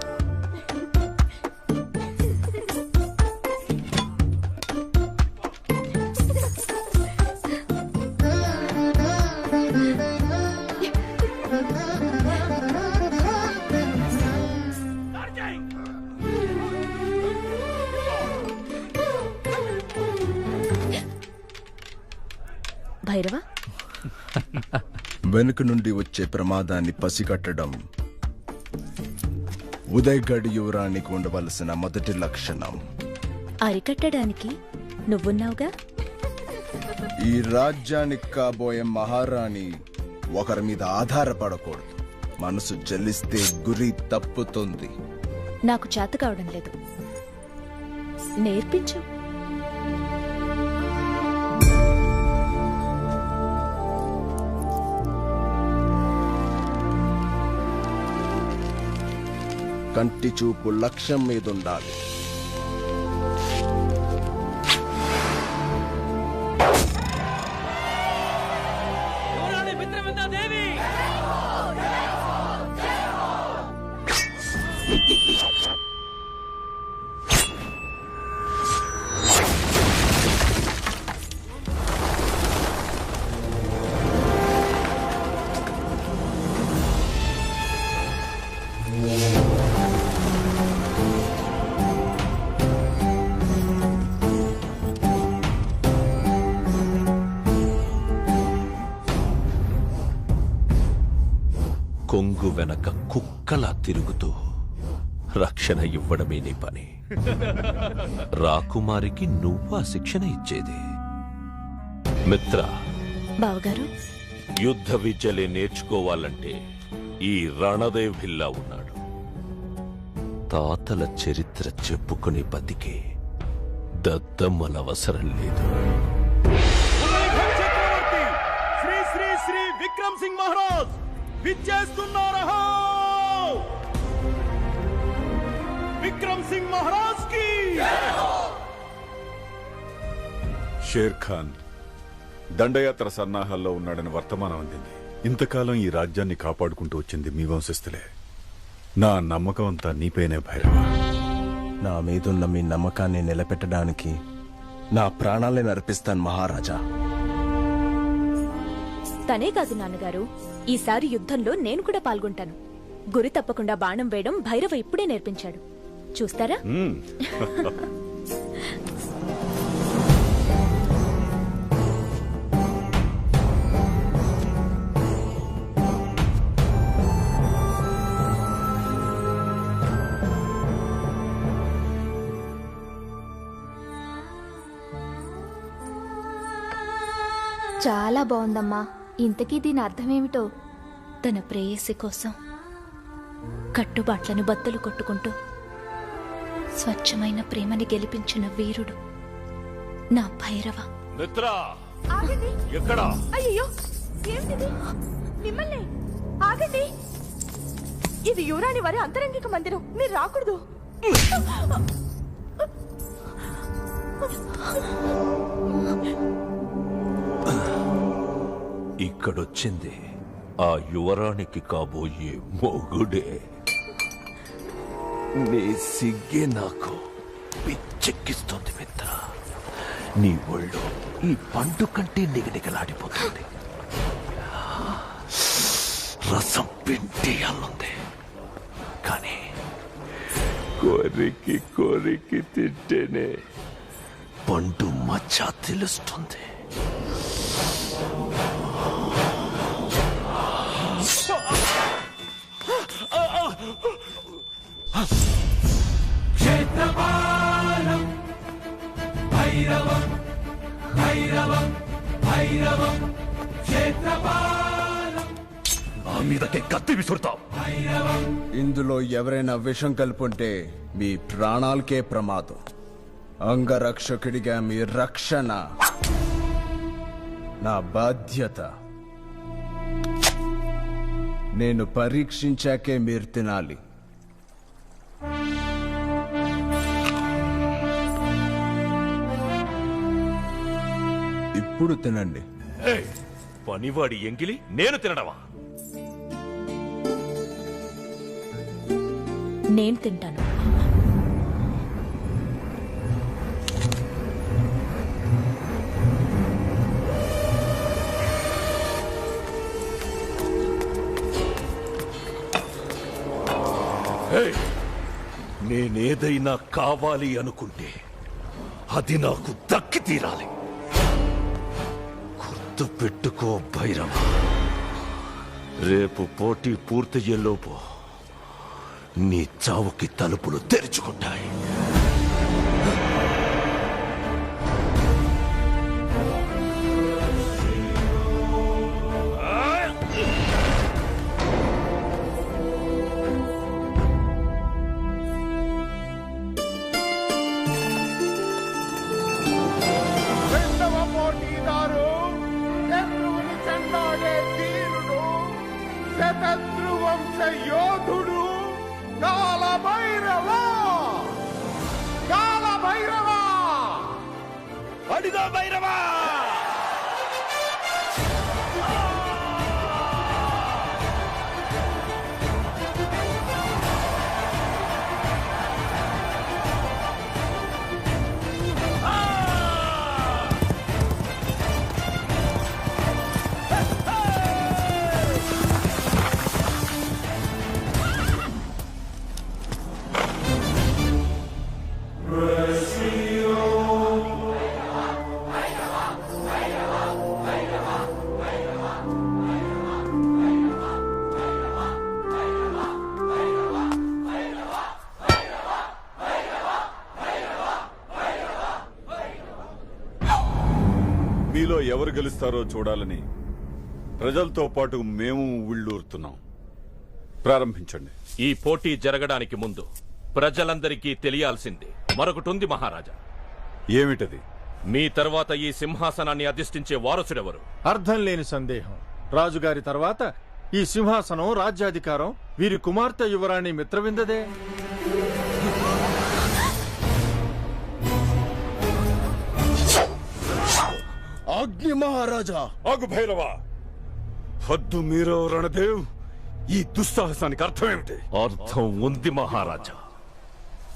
భైరవ, వెనుక నుండి వచ్చే ప్రమాదాన్ని పసిగట్టడం ఉదయగఢ్ యువరానికి ఉండవలసిన మొదటి లక్షణం. అరికట్టడానికి నువ్వున్నావుగా. ఈ రాజ్యానికి కాబోయే మహారాణి ఒకరి మీద ఆధారపడకూడదు. మనసు చెల్లిస్తే గురి తప్పుతుంది. నాకు చేత కావడం లేదు, నేర్పించు. కంటి చూపు లక్ష్యం మీద ఉండాలి. కొంగు వెనక కుక్కలా తిరుగుతూ రక్షణ ఇవ్వడమే నీ పని. రాకుమారికి నువ్వా శిక్షణ ఇచ్చేది? మిత్ర, బావగారు, యుద్ధ విద్యలే నేర్చుకోవాలంటే ఈ రణదేవ్ భిల్లా ఉన్నాడు. తాతల చరిత్ర చెప్పుకుని బతికే దద్దమ్మల అవసరం లేదు. శ్రీ శ్రీ శ్రీ విక్రమ్ సింగ్ మహారాజ్ విచ్చేస్తున్నారహో! విక్రమ్ సింగ్ మహారాజ్ కి షేర్ ఖాన్ దండయాత్ర సన్నాహాల్లో ఉన్నాడని వర్తమానం అందింది. ఇంతకాలం ఈ రాజ్యాన్ని కాపాడుకుంటూ వచ్చింది మీ వంశస్థులే. నా నమ్మకం అంతా నీపైనే భైరవ. నా మీదున్న మీ నమ్మకాన్ని నిలబెట్టడానికి నా ప్రాణాలే నర్పిస్తాను మహారాజా. తనే కాదు నాన్నగారు, ఈసారి యుద్ధంలో నేను కూడా పాల్గొంటాను. గురి తప్పకుండా బాణం వేయడం భైరవ ఇప్పుడే నేర్పించాడు. చూస్తారా? చాలా బాగుందమ్మా. ఇంతకీ దీని అర్థమేమిటో? తన ప్రేయసి కోసం కట్టుబాట్లను బద్దలు కొట్టుకుంటూ స్వచ్ఛమైన ప్రేమని గెలిపించిన వీరుడు నా భైరవ. మిత్ర, ఎక్కడా? అయ్యో, ఏంటిది? మిమ్మల్ని ఆగండి. ఇది యువరాణి వారి అంతరంగిక మందిరం, మీరు రాకూడదు. ఇక్కడొచ్చింది ఆ యువరానికి కాబోయే మొగుడే. నీ సిగ్గే నాకు పిచ్చెక్కిస్తుంది మిత్ర. నీ ఒళ్ళు ఈ పండు కంటే నిగనిగలాడిపోతుంది. రసం పిండియాలుంది, కానీ కోరికి కోరికి తింటేనే పండు మచ్చ తెలుస్తుంది. క్షేత్రపాలం భైరవం భైరవం భైరవం క్షేత్రపాలం. నా మీదకే కత్తి విసురుతావు. ఇందులో ఎవరైనా విషం కలుపుంటే మీ ప్రాణాలకే ప్రమాదం. అంగరక్షకుడిగా మీ రక్షణ నా బాధ్యత. నేను పరీక్షించాకే మీరు తినాలి. ఇప్పుడు తినండి. పనివాడి ఎంగిలి నేను తినడమా? నేను తింటాను. నేనేదైనా కావాలి అనుకుంటే అది నాకు దక్కి తీరాలి. గుర్తు పెట్టుకో భైరవ. రేపు పోటీ పూర్తయ్యేలోపు నీ చావుకి తలుపులు తెరుచుకుంటాయి. రెండవ పోటీదారు శత్రువుని చెండాడే ధీరుడు, శతద్రువంశ యోధుడు కాలభైరవ. కాలభైరవ, అడిగా భైరవ. మీలో ఎవరు గెలుస్తారో చూడాలని ప్రజలతో పాటు మేము ఉళ్ళూరుతున్నాం. ప్రారంభించండి. ఈ పోటీ జరగడానికి ముందు ప్రజలందరికీ తెలియాల్సింది మరొకటుంది మహారాజా. ఏమిటది? మీ తర్వాత ఈ సింహాసనాన్ని అధిష్ఠించే వారసుడెవరు? అర్థం లేని సందేహం. రాజుగారి తర్వాత ఈ సింహాసనం, రాజ్యాధికారం వీరి కుమార్తె యువరాణి మిత్రవిందదే. ఆజ్ఞ మహారాజా. ఆగు భైరవ. హద్దు మీరో రణదేవ్. ఈ దుస్సాహసానికి అర్థం ఏమిటి? అర్థం ఉంది మహారాజా.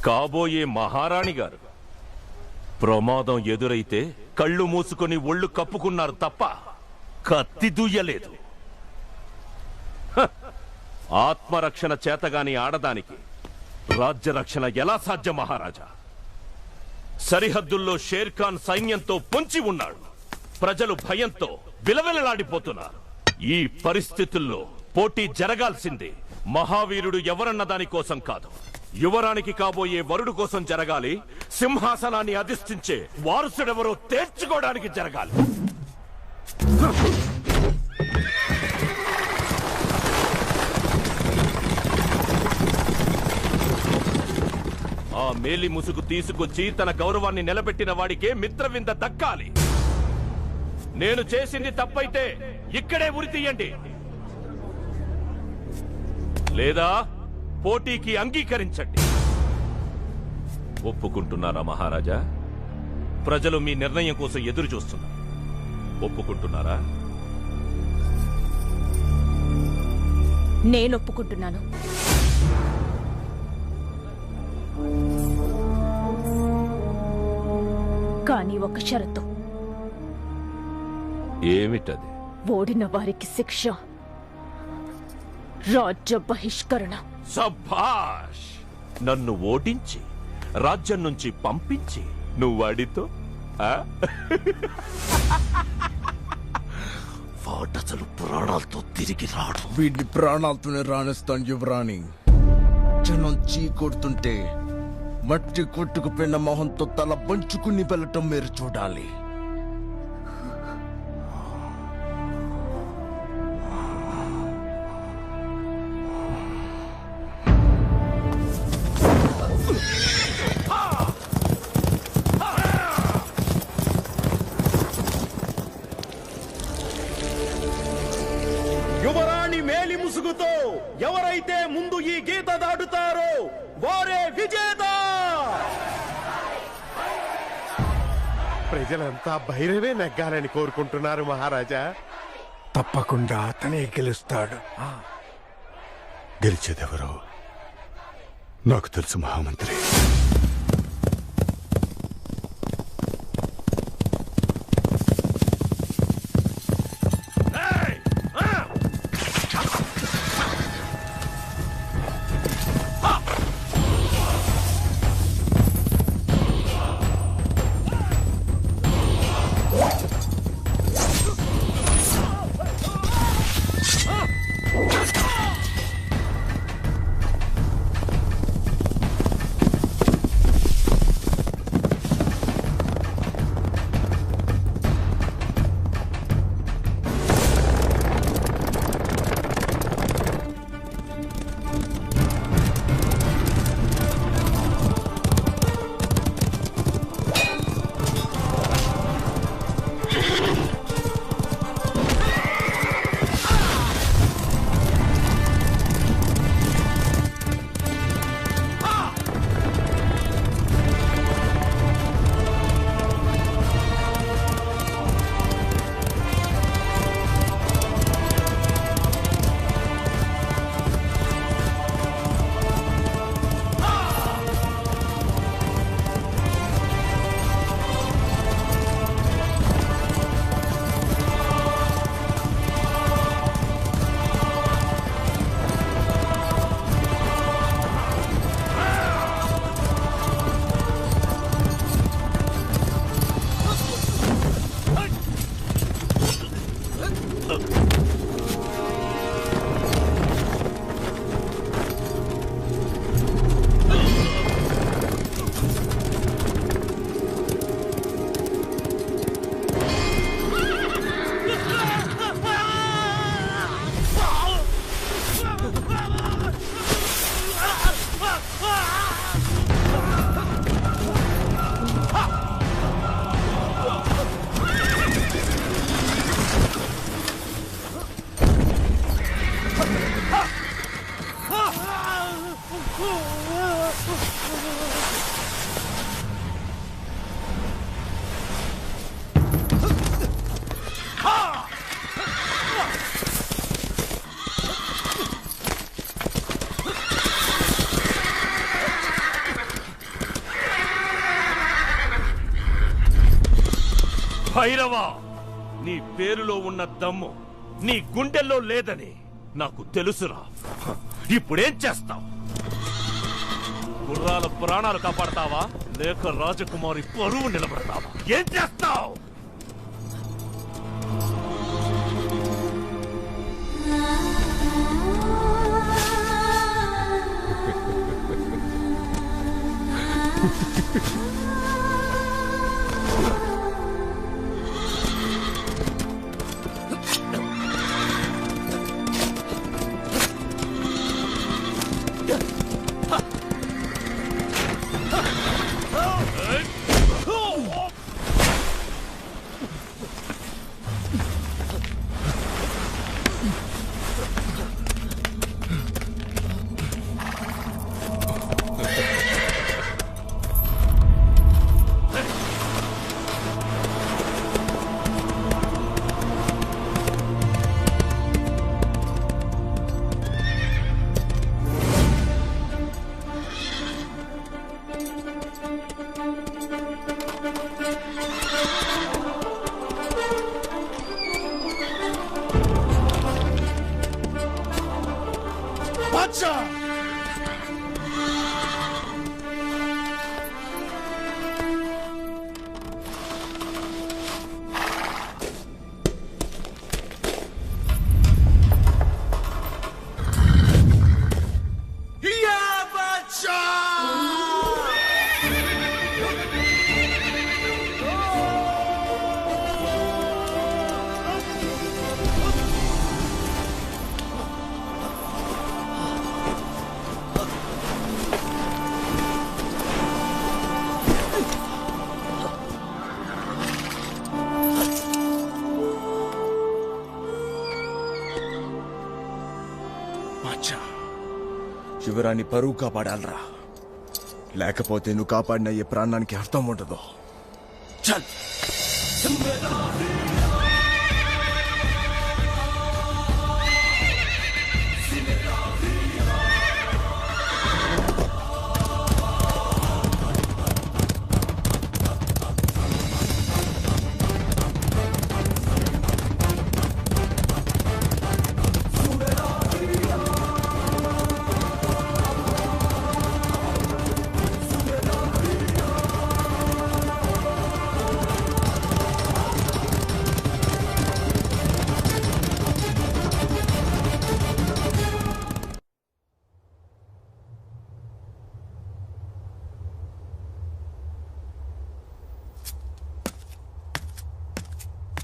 కాబోయే మహారాణి గారు ప్రమాదం ఎదురైతే కళ్ళు మూసుకొని ఒళ్ళు కప్పుకున్నారు తప్ప కత్తి దూయలేదు. ఆత్మరక్షణ చేతగాని ఆడదానికి రాజ్యరక్షణ ఎలా సాధ్యం మహారాజా? సరిహద్దుల్లో షేర్ఖాన్ సైన్యంతో పొంచి ఉన్నాడు. ప్రజలు భయంతో విలవిలలాడిపోతున్నారు. ఈ పరిస్థితుల్లో పోటీ జరగాల్సింది మహావీరుడు ఎవరన్న దాని కోసం కాదు, యువరానికి కాబోయే వరుడు కోసం జరగాలి. సింహాసనాన్ని అధిష్ఠించే వారసుడెవరో తేల్చుకోవడానికి జరగాలి. ఆ మేలి ముసుగు తీసుకొచ్చి తన గౌరవాన్ని నిలబెట్టిన వాడికే మిత్రవింద దక్కాలి. నేను చేసింది తప్పైతే ఇక్కడే ఉరి తీయండి, లేదా పోటీకి అంగీకరించండి. ఒప్పుకుంటున్నారా మహారాజా? ప్రజలు మీ నిర్ణయం కోసం ఎదురు చూస్తున్నారు. ఒప్పుకుంటున్నారా? నేను ఒప్పుకుంటున్నాను. కానీ ఒక షరతు. ఏమిటది? ఓడిన వారికి శిక్ష రాజ్య బహిష్కరణ. సభాష్! నన్ను ఓడించి రాజ్యం నుంచి పంపించి నువ్వు వాడితో వాడసలు ప్రాణాలతో తిరిగి రాడు. వీడిని ప్రాణాలతోనే రాణిస్తాను యువరాణి. జనం చీ కొడుతుంటే మట్టి కొట్టుకుపోయిన మొహంతో తల పంచుకుని వెళ్ళటం మీరు చూడాలి. యువరాణి మేలి ముసుగుతో ఎవరైతే ముందు ఈ గీత దాటుతారో వారే విజేత. ప్రజలంతా భైరవే నెగ్గాలని కోరుకుంటున్నారు మహారాజా. తప్పకుండా అతనే గెలుస్తాడు. గెలిచేదెవరో నాకు తెలుసు మహామంత్రి. భైరవా, నీ పేరులో ఉన్న దమ్ము నీ గుండెల్లో లేదని నాకు తెలుసురా. ఇప్పుడేం చేస్తావు? గుర్రాల ప్రాణాలు కాపాడతావా లేక రాజకుమారి పరువు నిలబడతావా? ఏం చేస్తావు? శివరాణి పరువు కాపాడాలరా, లేకపోతే నువ్వు కాపాడిన ఏ ప్రాణానికి అర్థం ఉండదు. చల్.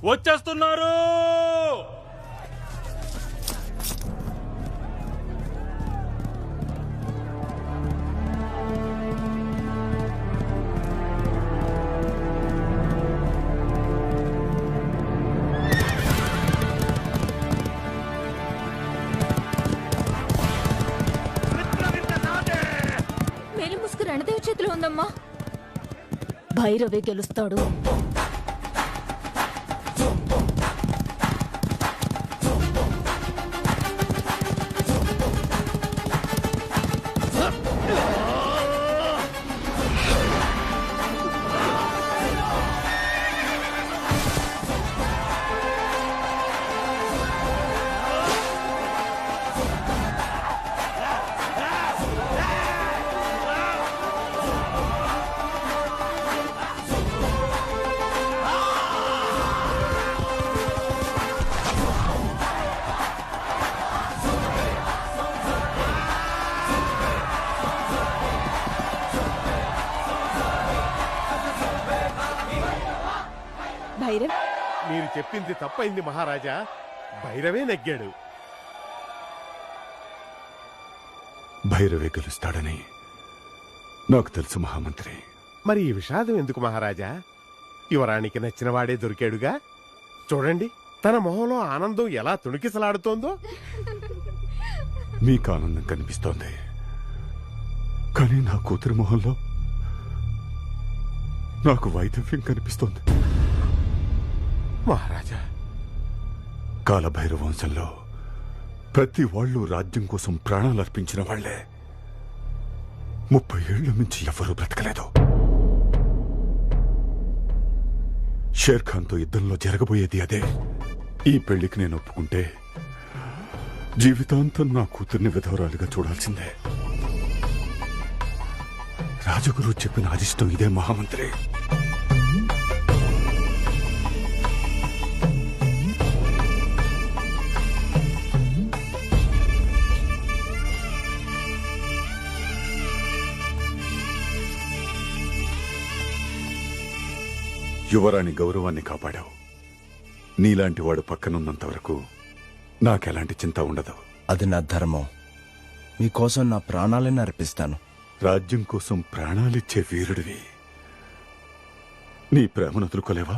వచ్చేస్తున్నారు. మేలు ముసుగు రణదేవి చేతిలో ఉందమ్మా. భైరవే గెలుస్తాడు. మీరు చెప్పింది తప్పైంది మహారాజా. భైరవే నెగ్గాడు. భైరవే గెలుస్తాడని నాకు తెలుసు మహామంత్రి. మరి ఈ విషాదం ఎందుకు మహారాజా? యువరానికి నచ్చిన వాడే దొరికాడుగా. చూడండి, తన మొహంలో ఆనందం ఎలా తుణికిసలాడుతోందో. మీకు ఆనందం కనిపిస్తోంది, కానీ నా కూతురి మొహంలో నాకు వైదవ్యం కనిపిస్తోంది. మహారాజా, కాలభైరవ వంశంలో ప్రతి వాళ్ళు రాజ్యం కోసం ప్రాణాలు అర్పించిన వాళ్లే 30 ఏళ్ల మించి ఎవరూ బ్రతకలేదు. షేర్ ఖాన్తో యుద్ధంలో జరగబోయేది అదే. ఈ పెళ్లికి నేను ఒప్పుకుంటే జీవితాంతం నా కూతుర్ని విధవరాలుగా చూడాల్సిందే. రాజగురు చెప్పిన అరిష్టం ఇదే మహామంత్రి. యువరాణి గౌరవాన్ని కాపాడావు. నీలాంటి వాడు పక్కనున్నంత వరకు నాకెలాంటి చింత ఉండదు. అది నా ధర్మం. మీకోసం నా ప్రాణాలను అర్పిస్తాను. రాజ్యం కోసం ప్రాణాలిచ్చే వీరుడివి. నీ ప్రేమను వదులుకోలేవా?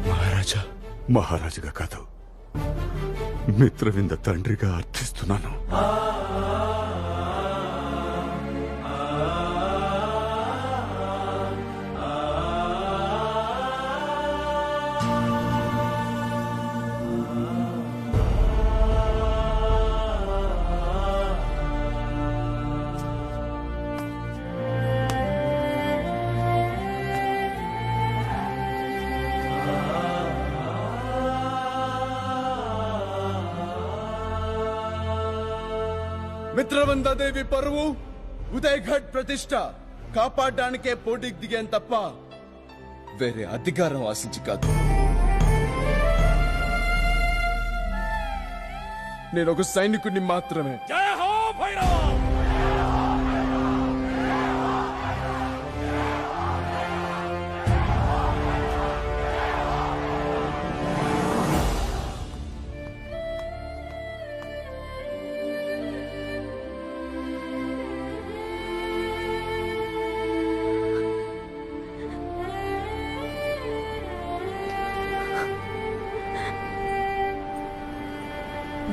మహారాజా. మహారాజుగా కాదు, మిత్రవింద తండ్రిగా అర్థిస్తున్నాను. మిత్రవందదేవి పరువు, ఉదయఘట్ ప్రతిష్ట కాపాడడానికే పోటీకి దిగాను తప్ప వేరే అధికారం ఆశించి కాదు. నేను ఒక సైనికుడిని మాత్రమే. జయ హో భైరవ!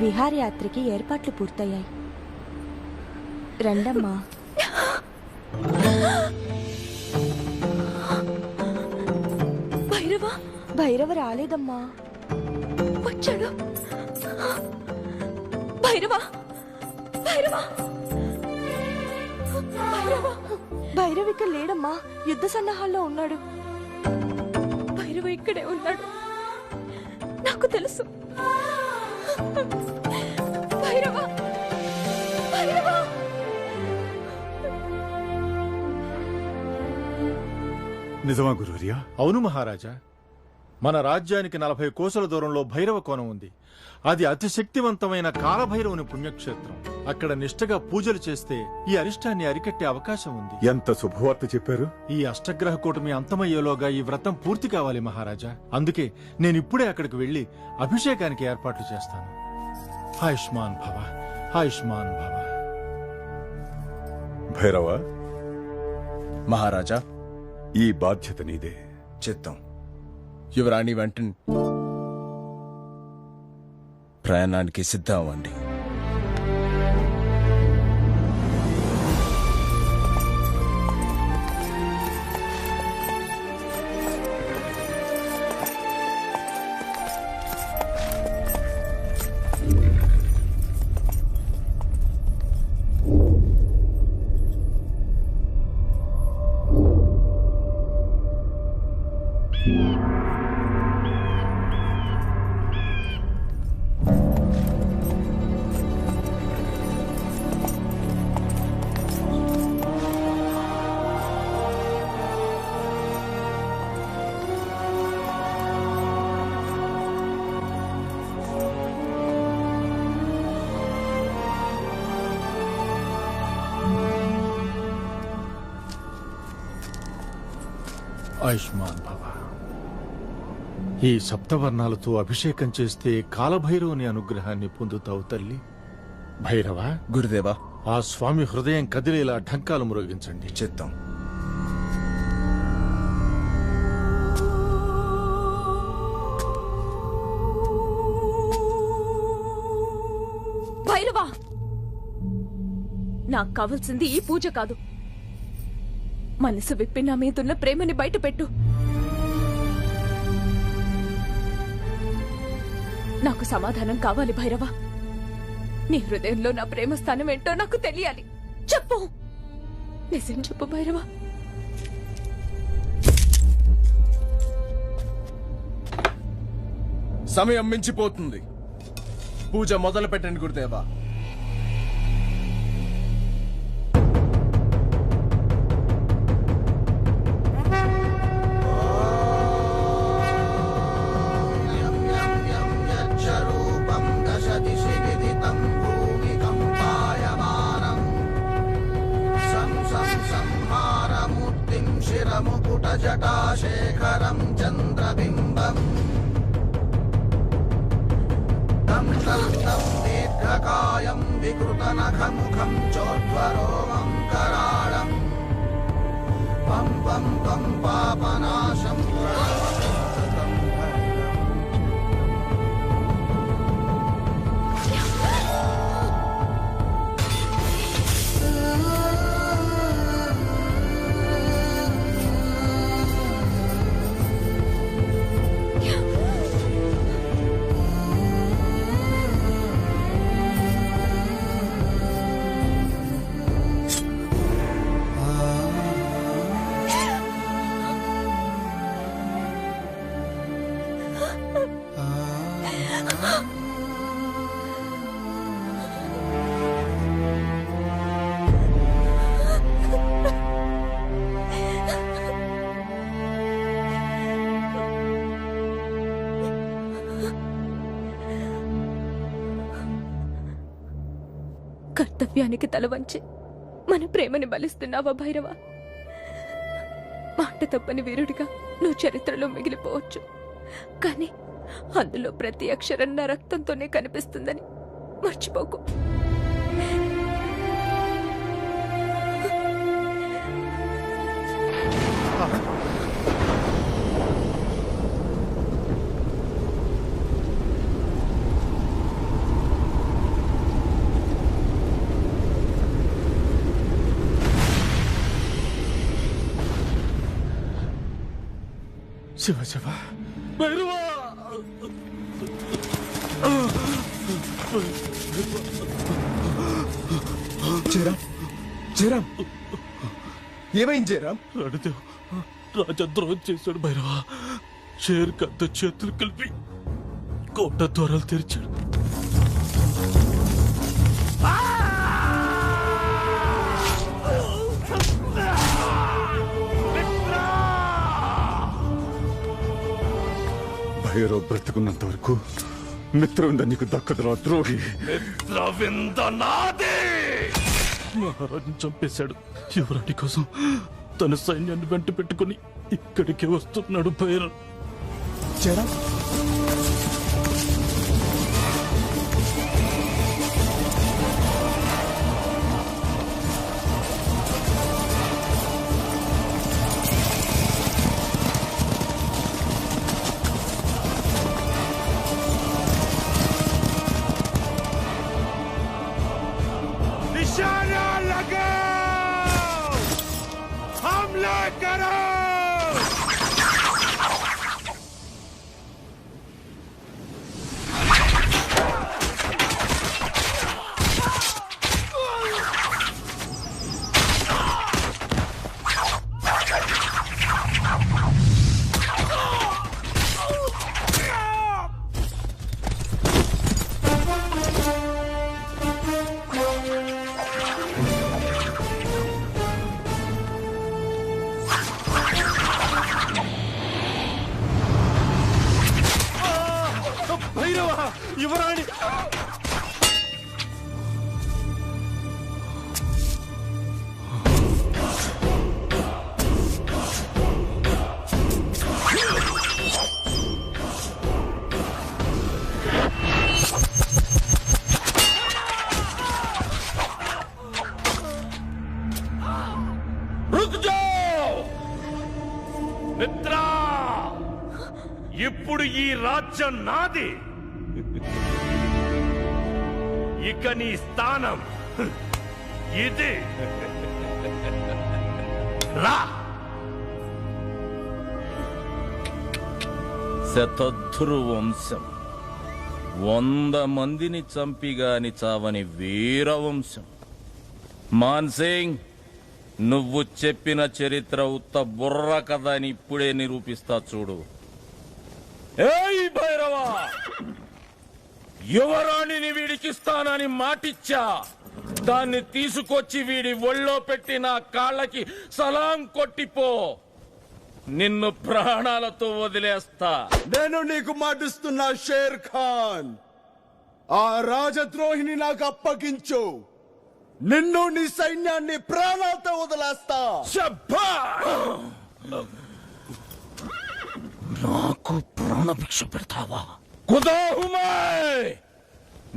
విహారయాత్రకి ఏర్పాట్లు పూర్తయ్యాయి. రండమ్మా. భైరవ భైరవ రాలేదమ్మా. వచ్చాడు. భైరవ భైరవ భైరవ భైరవ ఇక్కడ లేడమ్మా. యుద్ధ సన్నాహాల్లో ఉన్నాడు. భైరవ ఇక్కడే ఉన్నాడు. నాకు తెలుసు. భైరవ భైరవ. నిజమా గురువర్యా? అవును మహారాజా. మన రాజ్యానికి 40 కోసల దూరంలో భైరవ కోణం ఉంది. అది అతి శక్తివంతమైన కాలభైరవుని పుణ్యక్షేత్రం. అక్కడ నిష్ఠగా పూజలు చేస్తే ఈ అరిష్టాన్ని అరికట్టే అవకాశం ఉంది. ఎంత శుభవార్త చెప్పారు. ఈ అష్టగ్రహ కూటమి అంతమయ్యేలోగా ఈ వ్రతం పూర్తి కావాలి మహారాజా. అందుకే నేను ఇప్పుడే అక్కడికి వెళ్లి అభిషేకానికి ఏర్పాట్లు చేస్తాను. ఆయుష్మాన్ భవ, ఆయుష్మాన్ భవ. భైరవ మహారాజా, ఈ బాధ్యత నీదే. చిత్తం. యువరాణి వెంటనే ప్రయాణానికి సిద్ధం అవ్వండి. ఆయుష్మాన్ భవ. ఈ సప్తవర్ణాలతో అభిషేకం చేస్తే కాలభైరవుని అనుగ్రహాన్ని పొందుతావు తల్లి. భైరవ. గురుదేవా. ఆ స్వామి హృదయం కదిలేలా ఢంకాలు మ్రోగించండి. చిత్తం. భైరవ నాకు కావాల్సింది ఈ పూజ కాదు. మనసు విప్పి నా మీదున్న ప్రేమని బయట పెట్టు. నాకు సమాధానం కావాలి భైరవ. నీ హృదయంలో నా ప్రేమ స్థానం ఏంటో నాకు తెలియాలి. చెప్పు, నిజం చెప్పు భైరవ. సమయం మించిపోతుంది. పూజ మొదలు పెట్టండి గురుదేవా. జటాశేఖరం చంద్రబింబం తం తం తం దీర్ఘకాయం వికృతనఖముఖం చోద్వరోమం కరాళం పం పం పం పాపనాశం కర్తవ్యానికి తల వంచి మన ప్రేమని బలిస్తున్నావా భైరవ? మాట తప్పని వీరుడిగా నువ్వు చరిత్రలో మిగిలిపోవచ్చు, కానీ అందులో ప్రతి అక్షరం నా రక్తంతోనే కనిపిస్తుందని మర్చిపోకు. శివ శివ భైరవా! జయరామ్, ఏమైంది జయరామ్? రణదేవ్ రాజద్రోహం చేశాడు భైరవ. షేర్ ఖాన్తో చేతులు కలిపి కోట ద్వారాలు తెరిచాడు. భైరవ్ బ్రతుకున్నంత వరకు మిత్రవింద నీకు దక్కదురా ద్రోహి. మిత్రవింద నాదే! మహారాజుని చంపేశాడు. యువరాణి కోసం తన సైన్యాన్ని వెంట పెట్టుకుని ఇక్కడికి వస్తున్నాడు భైరవ్. జయరామ్, निशाना लगाओ, हमला करो। భైరవ, యువరాణి! రుక్ జాओ! మిత్రా, ఇప్పుడు ఈ రాజ్యం నాది. ఇక నీ స్థానం ఇది రా. శతధృ వంశం 100 మందిని చంపిగాని చావని వీరవంశం. మాన్సింగ్, నువ్వు చెప్పిన చరిత్ర ఉత్త బుర్ర కథ అని ఇప్పుడే నిరూపిస్తా చూడు. ఏయ్ భైరవా, యువరాణిని వీడికిస్తానని మాటిచ్చా. దాన్ని తీసుకొచ్చి వీడి ఒళ్ళో పెట్టి నా కాళ్ళకి సలాం కొట్టిపో. నిన్ను ప్రాణాలతో వదిలేస్తా. నేను నీకు మాటిస్తున్నా షేర్ ఖాన్, ఆ రాజద్రోహిని నాకు అప్పగించు. నిన్ను నీ సైన్యాన్ని ప్రాణాలతో వదిలేస్తా. నాకు ప్రాణభిక్ష పెడతావా? కుదాహుమాయ్,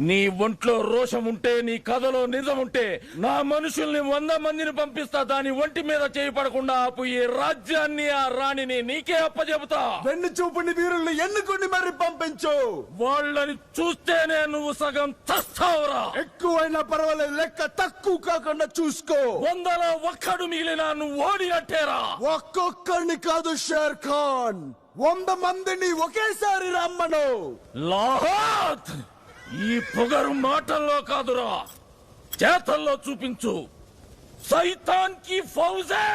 నీ ఒంట్లో రోషం ఉంటే, నీ కథలో నిజం ఉంటే, నా మనుషుల్ని 100 మందిని పంపిస్తా. దాని ఒంటి మీద చేయబడకుండా ఆపు. ఈ రాజ్యాన్ని, ఆ రాణిని నీకే అప్పచెబుతా. వెన్ను చూపుని వీరుల్ని ఎన్నుకుని మరి పంపించు. వాళ్ళని చూస్తేనే నువ్వు సగం చస్తావురా. ఎక్కువైనా పర్వాలేదు, లెక్క తక్కువ కాకుండా చూసుకో. 100లో ఒక్కడు మిగిలినా నువ్వు ఓడినట్టేరా. ఒక్కొక్కరిని కాదు షేర్ ఖాన్, 100 మందిని ఒకేసారి రమ్మను. లాహోత్, ఈ పొగరు మాటల్లో కాదురా, చేతల్లో చూపించు. సైతాన్ కి ఫౌజే.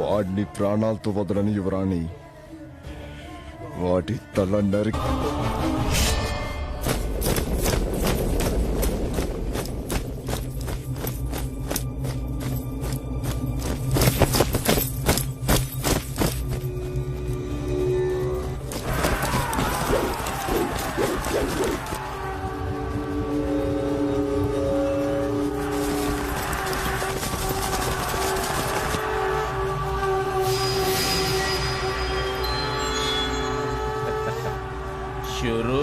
వాడిని ప్రాణాలతో వదలని యువరాణి, వాటి తల నరికి शुरू.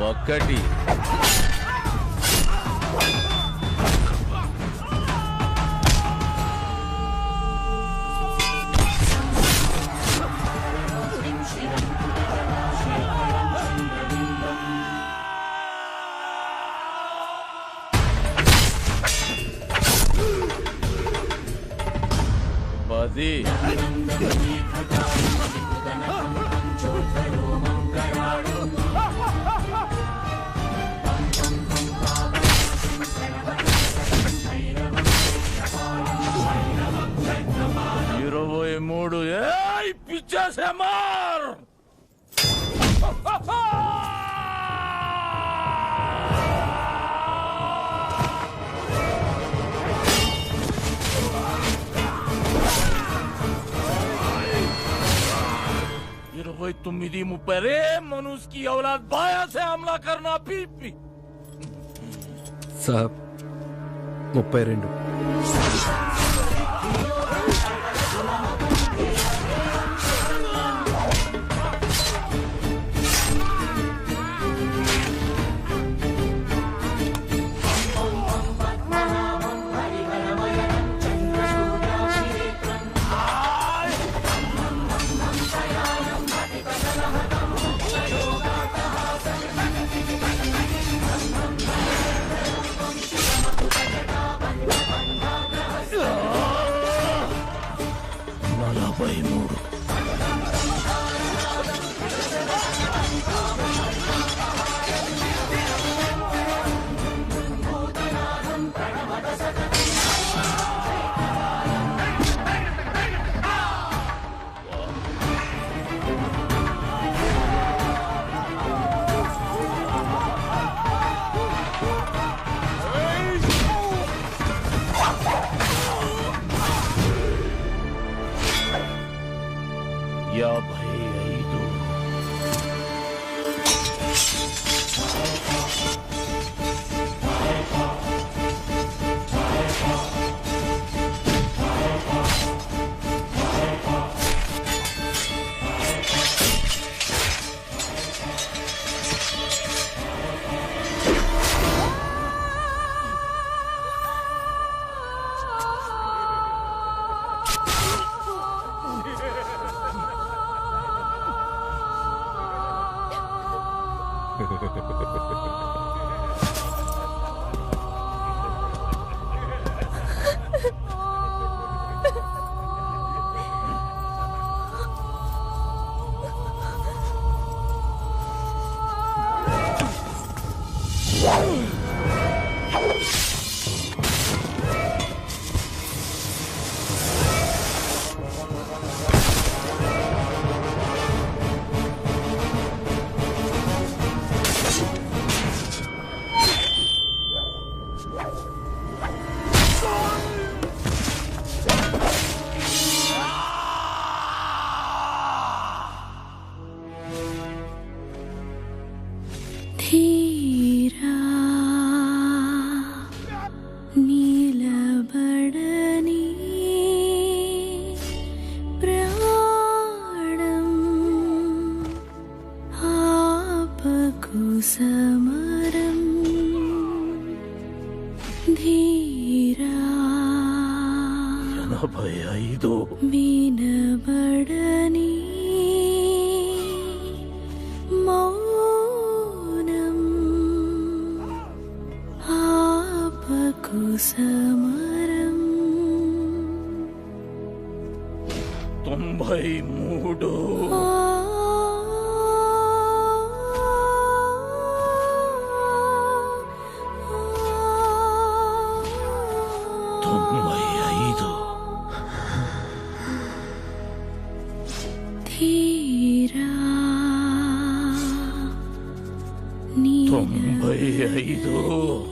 ఒకటి పది మూడు. ఏయ్ పిచ్చేసే మార్. इरवै 9:30 रे मनुष्य की औलाद बाया से हमला करना पीपी. साहब 32. ధీరా నీలబడని ప్రాణం ఆపకు సమరం ధీరా 85 వినబడని మౌనం ఆపకు సమరం 93 95 ధీరా 95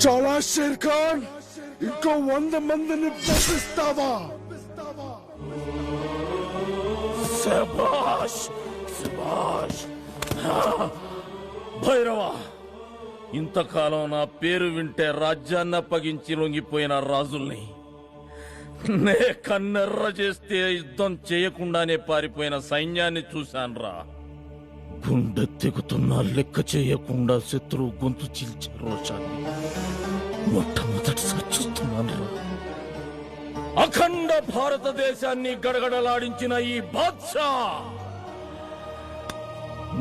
చాలా షేర్ ఖాన్, ఇంకో 100 మందిని పంపిస్తావా? శభాష్ శభాష్ భైరవా, ఇంతకాలం నా పేరు వింటే రాజ్యాన్ని అప్పగించి లొంగిపోయిన రాజుల్ని, నే కన్నెర్ర చేస్తే యుద్ధం చేయకుండానే పారిపోయిన సైన్యాన్ని చూశాన్రా. గుండె తెగుతున్నా లెక్క చేయకుండా శత్రువు గొంతు చీల్చే రోషాన్ని మొట్టమొదటిసారి చూస్తున్నాను. అఖండ భారతదేశాన్ని గడగడలాడించిన ఈ బాద్షా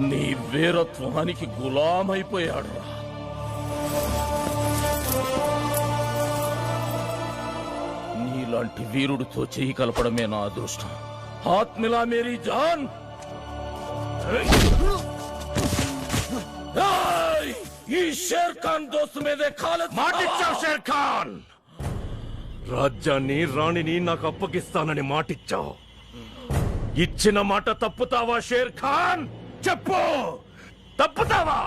నీ వీరత్వానికి గులామైపోయాడు. నీలాంటి వీరుడితో చేయి కలపడమే నా అదృష్టం. ఆత్మిలా మేరీ జాన్. ఈ షేర్ ఖాన్ దోస్తు మీదే మాటిచ్చావు షేర్ ఖాన్. రాజ్యాన్ని రాణిని నాకు అప్పగిస్తానని మాటిచ్చావు. ఇచ్చిన మాట తప్పుతావా షేర్ ఖాన్? చెప్పు, తప్పుతావా?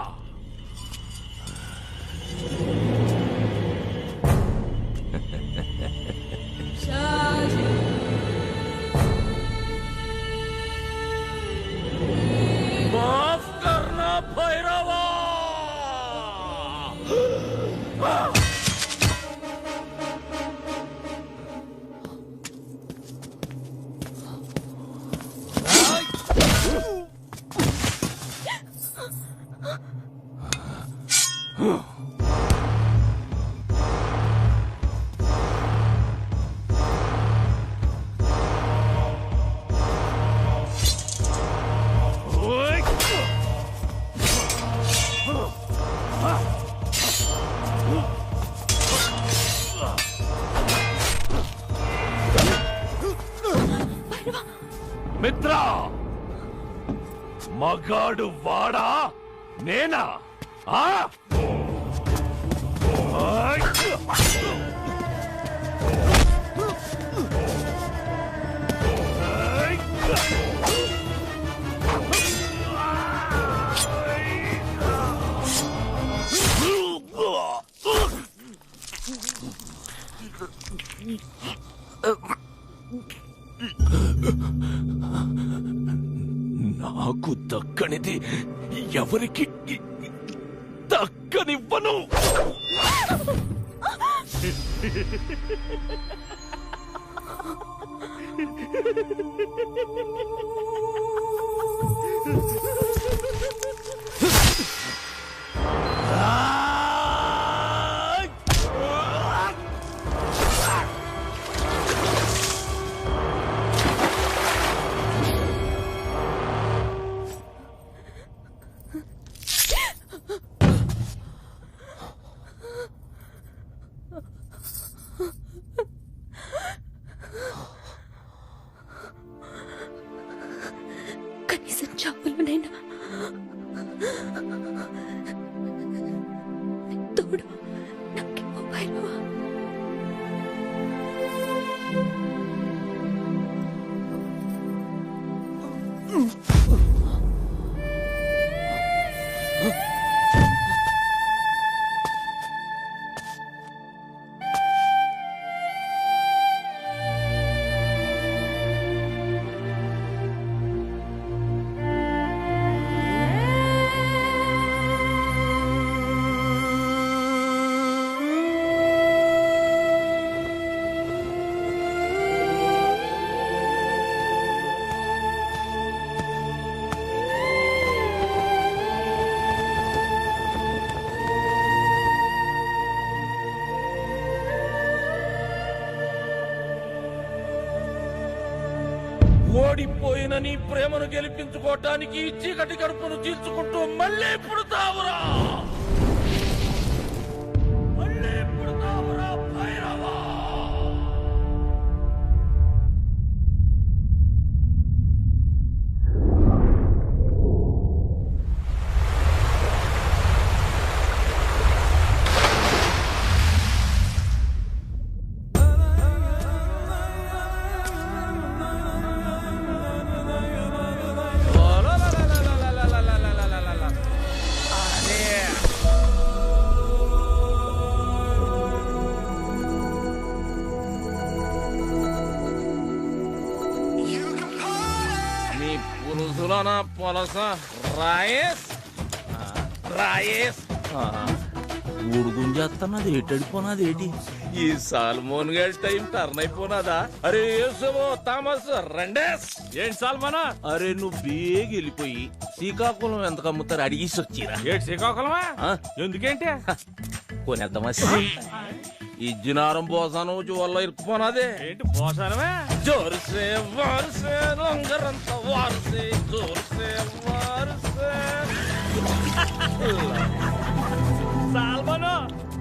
माफ करना भैरवा. మిత్ర, మగాడు వాడా నేనా? ఆ నాకు దక్కనిది ఎవరికి దక్కనివ్వను. కనీసం చావులోనైనా తోడు నాకు భైరవా. ఓడిపోయిన నీ ప్రేమను గెలిపించుకోవటానికి చీకటి కడుపును చీల్చుకుంటూ మళ్ళీ పుడతావురా, మళ్ళీ పుడతావురా భైరవా. పులుసులనా పొలస రాయేస్ రాయేస్ ఊడుగుంజేస్తున్నది ఏటడిపోనాది ఏంటి? ఈ సాల్మోన్ గారి టైం టర్న్ అయిపోనాదా? అరే యేసువో థామస్ రెండేస్. ఏంటి సాల్మోనా? అరే నువ్వు బేగ వెళ్ళిపోయి శ్రీకాకుళం ఎంత కమ్ముతారు అడిగేసి వచ్చిరా. ఏంటి శ్రీకాకుళమా? ఎందుకేంటి కొనేద్దామా? ఇజ్జినారం పోసాను వల్ల ఇరుక్కుపోనాదే. ఏంటి పోసానమే? జోరుసే వారుసే లొంగరంత వారుసే జోరుసే వారుసే. సాల్మను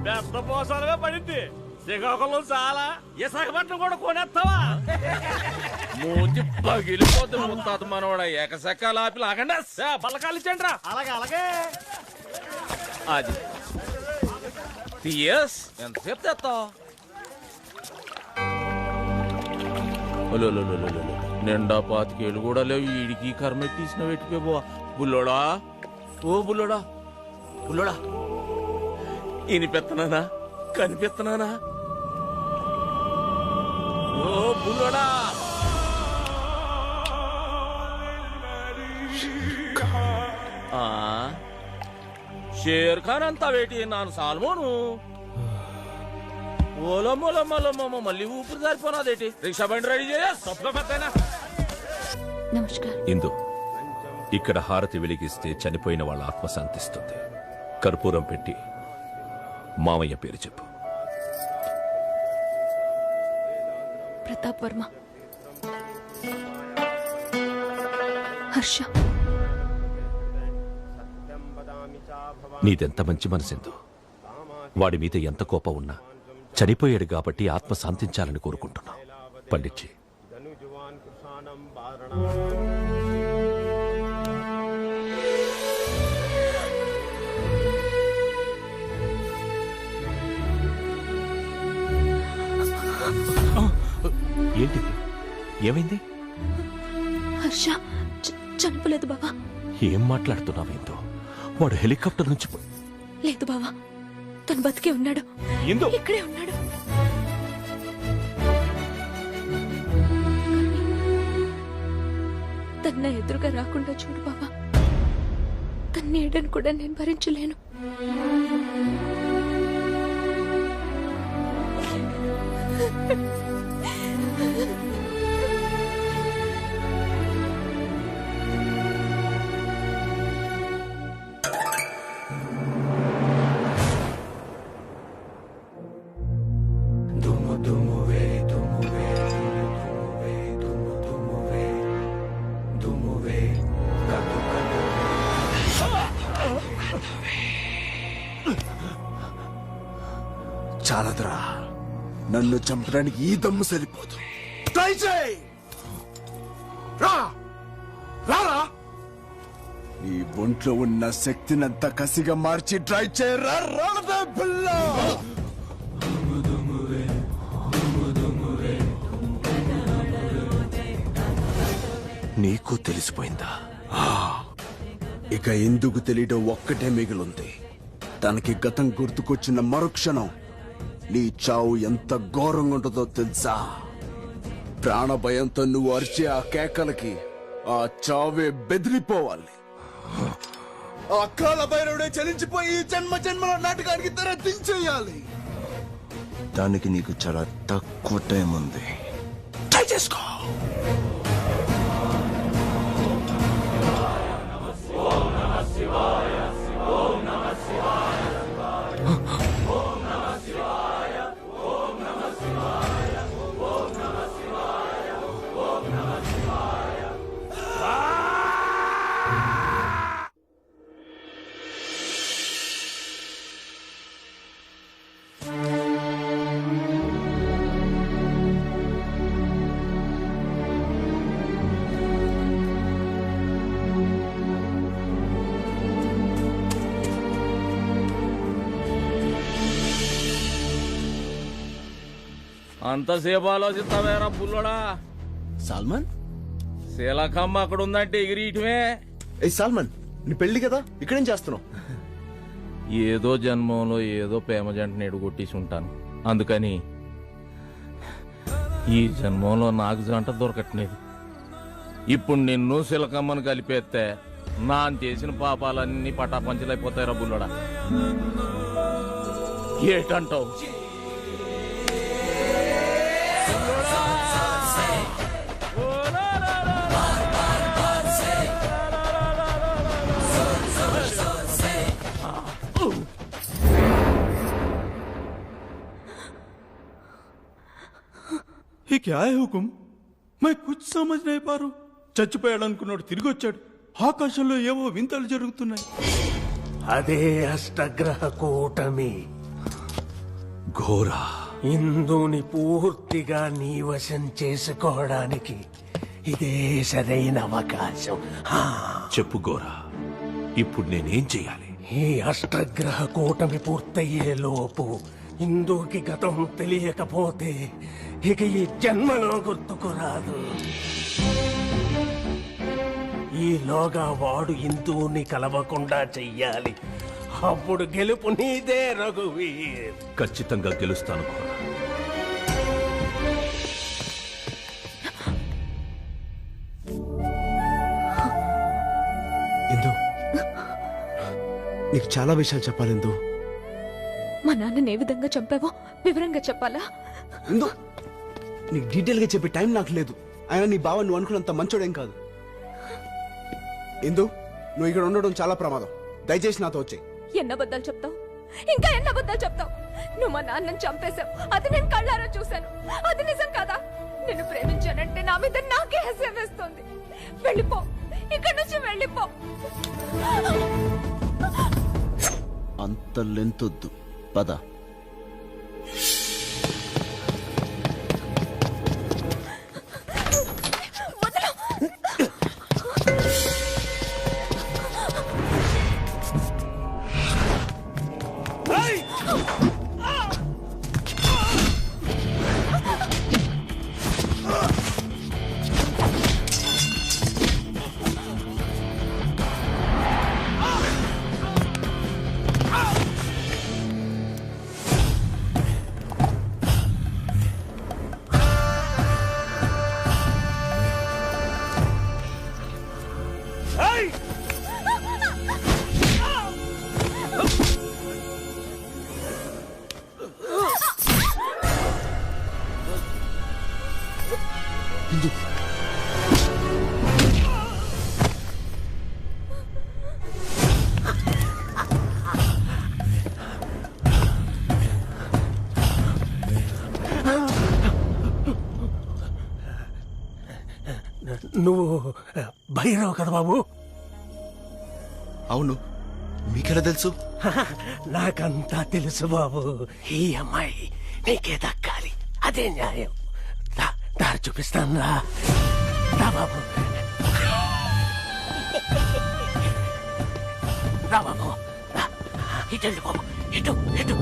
పెద్ద పోసానమే పడింది. శ్రీకాకుళం చాలా విశాఖపట్నం కూడా కొనేస్తావా? మూతి పగిలిపోతే ముత్తాత మనవాడ ఏకసెక్క లాపి లాగండి పల్లకాలు ఇచ్చండి రా. అలాగే అలాగే. అది పిఎస్ ఎంతసేపు తెస్తావు? నిండా 25 ఏళ్ళు కూడా లేవు. వీడికి కర్మ తీసిన పెట్టిపోయి బుల్లోడా. ఓ బుల్లోడా బుల్లోడా ఇనిపెత్తనానా కనిపెత్తనానా? ఓ బుల్లోడా. షేర్ ఖాన్ అంతా వేటి నాను సాల్మోను. ఓలమ్మోలమ్మలమ్మ మళ్ళీ ఊపిరి సరిపోనాదేటి? రిక్షా బండి రెడీ చేయ. నమస్కారం. ఇందు ఇక్కడ హారతి వెలిగిస్తే చనిపోయిన వాళ్ళ ఆత్మ శాంతిస్తుంది. కర్పూరం పెట్టి మామయ్య పేరు చెప్పు. ప్రతాప్ వర్మ. హర్ష. నీదెంత మంచి మనసిందో. వాడి మీద ఎంత కోపం ఉన్నా చనిపోయాడు కాబట్టి ఆత్మ శాంతించాలని కోరుకుంటున్నాం. పండిట్జీ ఏంటిది? ఏమైంది? హర్ష చనిపోలేదు బావా. ఏం మాట్లాడుతున్నావేందో? వాడు హెలికాప్టర్ నుంచి లేదు బావా, తను బతికే ఉన్నాడు. ఇక్కడే ఉన్నాడు. తను నా ఎదురుగా రాకుండా చూడు బాబా. తన నీడను కూడా నేను భరించలేను. చాలదురా, నన్ను చంపడానికి ఈ దమ్ము సరిపోదు. ట్రై చేయి, రా రారా, నీ ఒంట్లో ఉన్న శక్తినంతా కసిగా మార్చి ట్రై చేయరా రాలదా పిల్ల. నీకు తెలిసిపోయిందా? ఇక ఎందుకు తెలియడం ఒక్కటే మిగిలింది. తనకి గతం గుర్తుకొచ్చిన మరుక్షణం నీ చావు ఎంత ఘోరంగా ఉంటుందో తెలుసా? ప్రాణభయంతో నువ్వు అరిచే ఆ కేకలకి ఆ చావే బెదిరిపోవాలి. ఆ కాల భైరవుడే చలించిపోయి జన్మ జన్మల నాటకానికి తెర దించేయాలి. దానికి నీకు చాలా తక్కువ టైం ఉంది. ట్రై చేసుకో. అంతసేపు ఆలోచిస్తావేరా బుల్లడా? సాల్మన్, శీలకమ్మ అక్కడ ఉందంటే ఎగిరియటమే. ఏ సాల్మన్, నీ పెళ్లి కదా, ఇక్కడేం చేస్తున్నావు? ఏదో జన్మంలో ఏదో ప్రేమ జంటని ఎడుగొట్టేసి ఉంటాను. అందుకని ఈ జన్మంలో నాకు జంట దొరకట్లేదు. ఇప్పుడు నిన్ను శీలకమ్మను కలిపేస్తే నా చేసిన పాపాలన్నీ పటాపంచలైపోతాయిరా బుల్లడా. ఏటంటావు? ये क्या है हुकुम? मैं कुछ समझ नहीं पा रहा हूं. చచ్చిపోయాడు అనుకున్నాడు, తిరిగి వచ్చాడు. ఆకాశంలో ఏవో వింతలు జరుగుతున్నాయి. అదే అష్టగ్రహ కూటమి. ఘోరా, ఇందుని పూర్తిగా నీ వశం చేసుకోవడానికి ఇదే సరైన అవకాశం. చెప్పు గోరా, ఇప్పుడు నేనేం చెయ్యాలి? ఈ అష్టగ్రహ కూటమి పూర్తయ్యే లోపు ఇందుకి గతం తెలియకపోతే ఇక ఈ జన్మలో గుర్తుకు రాదు. ఈలోగా వాడు ఇందుని కలవకుండా చెయ్యాలి. అప్పుడు గెలుపు నీదే రఘువీర్. ఖచ్చితంగా గెలుస్తాను గోరా. ఇందు, నీకు చాలా విషయాలు చెప్పాలి. ఇందు, మా నాన్నని ఏ విధంగా చంపావో వివరంగా చెప్పాలా? ఇందు, నీకు డీటెయిల్ గా చెప్పే టైం నాకు లేదు. అయినా నీ బావ నువ్వు అనుకున్నంత మంచోడేం కాదు. ఇందు, నువ్వు ఇక్కడ ఉండడం చాలా ప్రమాదం. దయచేసి నాతో వచ్చేయ్. ఎన్న అబద్ధాలు చెప్తావు? ఇంకా ఎన్న అబద్ధాలు చెప్తావు? నువ్వు మా నాన్నని చంపేశావు, అది నేను కళ్ళారా చూశాను. అది నిజం కదా? నిన్ను ప్రేమించానంటే నా మీద నాకే హస్యం వేస్తుంది. వెళ్ళిపో, ఇక్కడి నుంచి వెళ్ళిపో. అంత లెంతొద్దు, పద. నువ్వు భైరవ్ కదా బాబు? అవును, మీకెలా తెలుసు? నాకంతా తెలుసు బాబు. ఈ అమ్మాయి నీకే దక్కాలి, అదే న్యాయం. దారి చూపిస్తాను రా బాబు. రా బాబు, ఇటు వెళ్ళు బాబు, ఇటు ఇటు.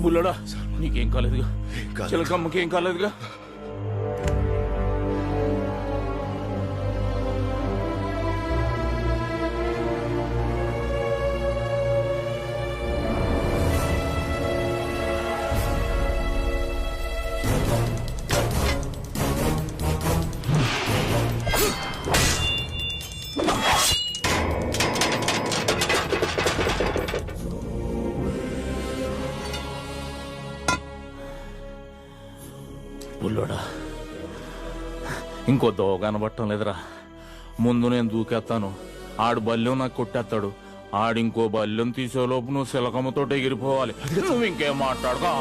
బుల్లడా, నీకేం కాలేదుగా? చిలకమ్మకి ఏం కాలేదుగా? బుల్లోడా, ఇంకో దోవ కనబట్టం లేదురా. ముందు నేను దూకేస్తాను, ఆడు బల్యం నాకు కొట్టేస్తాడు. ఆడింకో బల్యం తీసేలోపు నువ్వు శిలకమ్మతో ఎగిరిపోవాలి. నువ్వు ఇంకేం మాట్లాడుకో.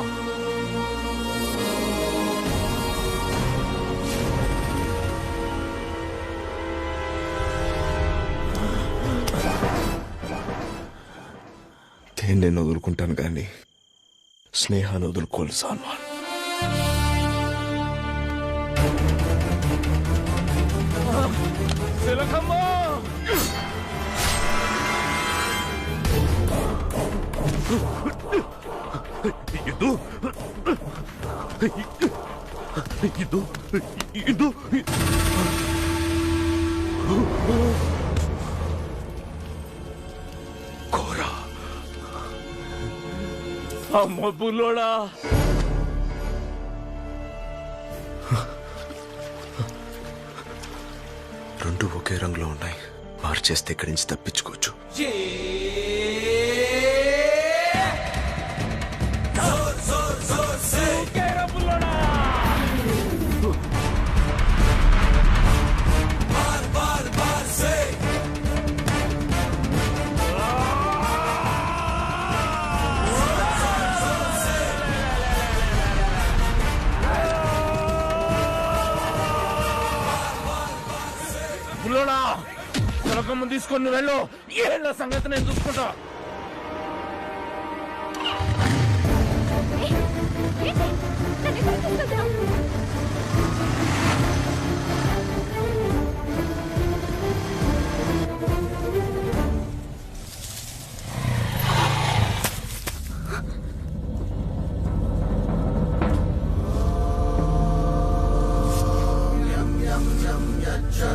నేను వదులుకుంటాను కానీ స్నేహాన్ని వదులుకోవాలి సల్మాన్. శిలకమ్మ, ಇದು ಇದು ಇದು కోరా అమ్మ బుల్లోడా. రెండు ఒకే రంగులో ఉన్నాయి, మార్చేస్తే ఇక్కడి నుంచి తప్పించుకోవచ్చు. తీసుకొని వెళ్ళు. ఏళ్ళ సంగతి నేను చూసుకుంటా.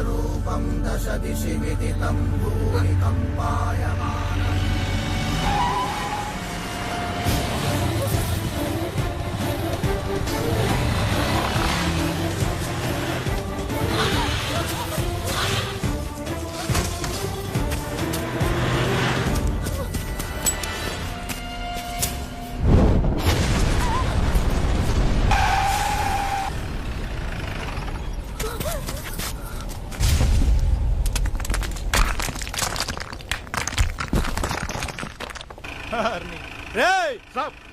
రూపం దశ దిశి విదితం భూమి కంపాయమానం.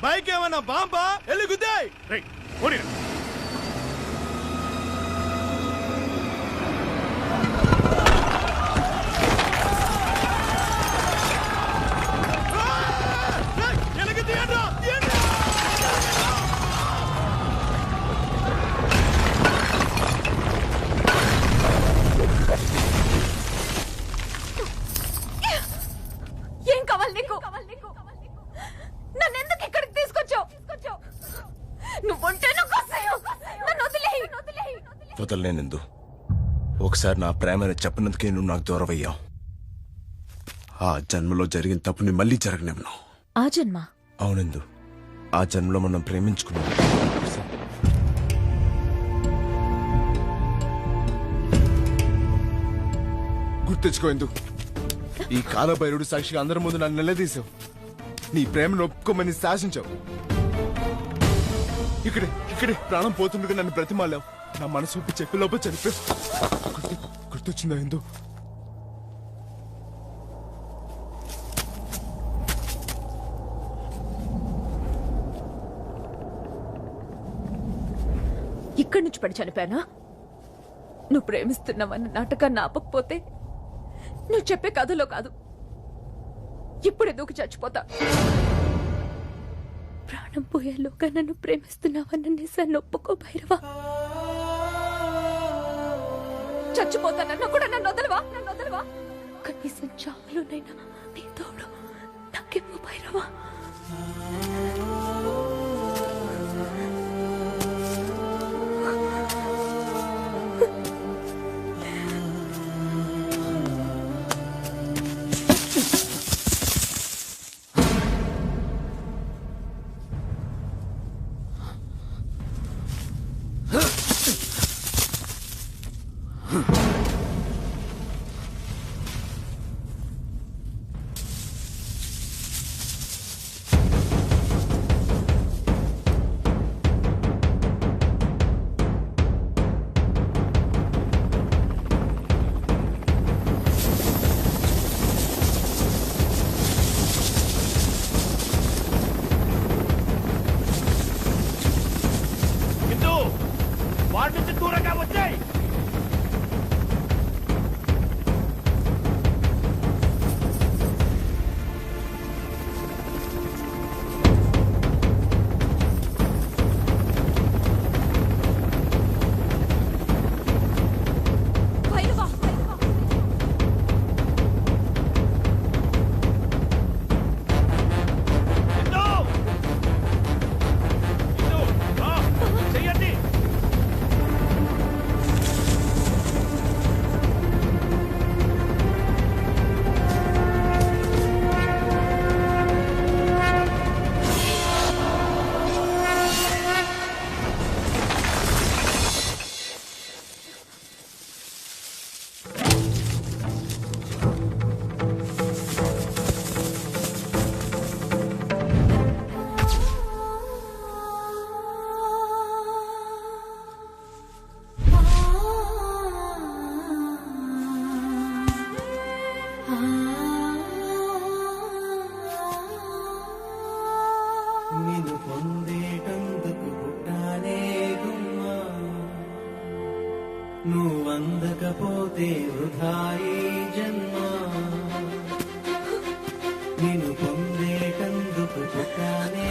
బైక్ ఏమన్నా బాంబా? వెళ్ళి గుద్దాయి. ఏం కావాలి నీకు? నన్ను ఎందుకు ఇక్కడికి తీసుకొచ్చావు? నువ్వుంటే నాకు అసహ్యం. నన్ను వదిలేయ్. వదలలేనందు. ఒకసారి నా ప్రేమని చెప్పినందుకే నువ్వు నాకు దూరం అయ్యావు. ఆ జన్మలో జరిగిన తప్పుని మళ్ళీ జరగనివ్వను. ఆ జన్మ? అవునందు. ఆ జన్మలో మనం ప్రేమించుకున్నాం. గుర్తెచ్చుకోందు. ఈ కాలభైరుడు సాక్షిగా అందరి ముందు నన్ను నిలదీశావు. నీ ప్రేమను ఒప్పుకోమని శాసించావు. ఇక్కడే ప్రాణం పోతుండగా నన్ను బ్రతిమాలావు. నా మనసు ఒప్పి చెప్పి లోపల చనిపోయావు. గుర్తొచ్చిందా ఎందు? ఇక్కడి నుంచి పడి చనిపోయానా? నువ్వు ప్రేమిస్తున్నావన్న నాటకాన్ని ఆపకపోతే నువ్వు చెప్పే కథలో కాదు, ఇప్పుడే దూకి చచ్చిపోతా. ప్రాణం పోయేలోగా నన్ను ప్రేమిస్తున్నావన్న నిజాన్ని ఒప్పుకో భైరవా. చచ్చిపోతానన్నా కూడా నన్ను వదలవా? కనీసం చావులోనైనా నీ తోడు నాకేమో భైరవా. నిన్ను పొందేటందుకు పుట్టానే.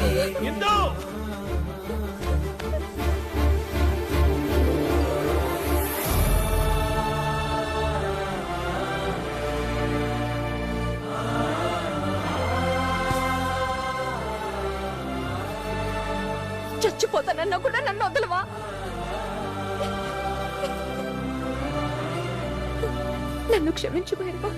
చచ్చిపోతానన్నా కూడా నన్ను వదలవా? నన్ను క్షమించు భైరవా.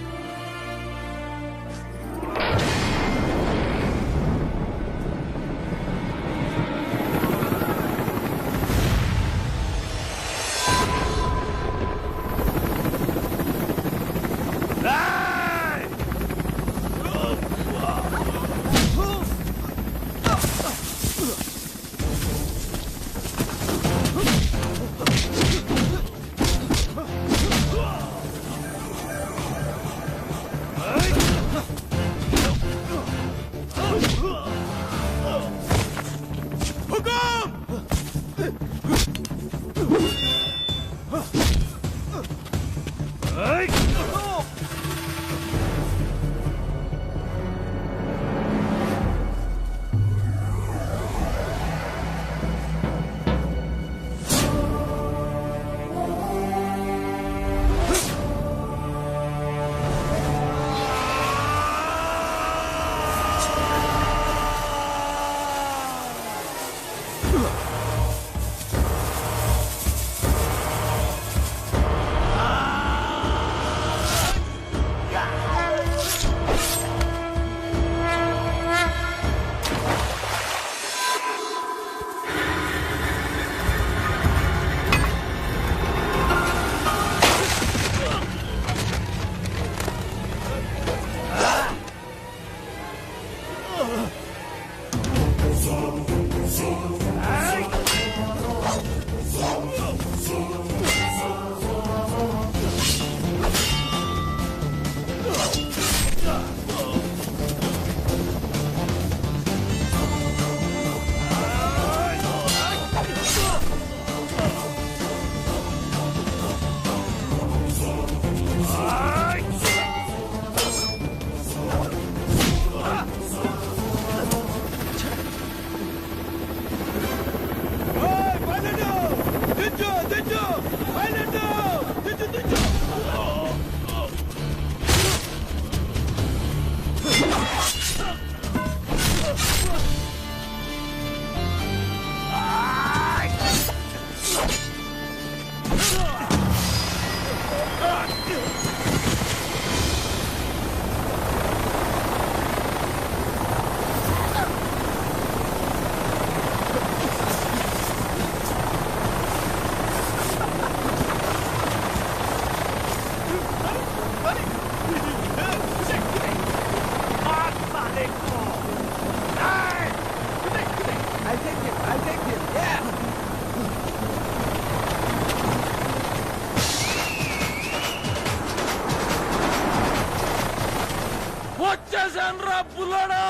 వచ్చేసాన్రా పుల్లడా!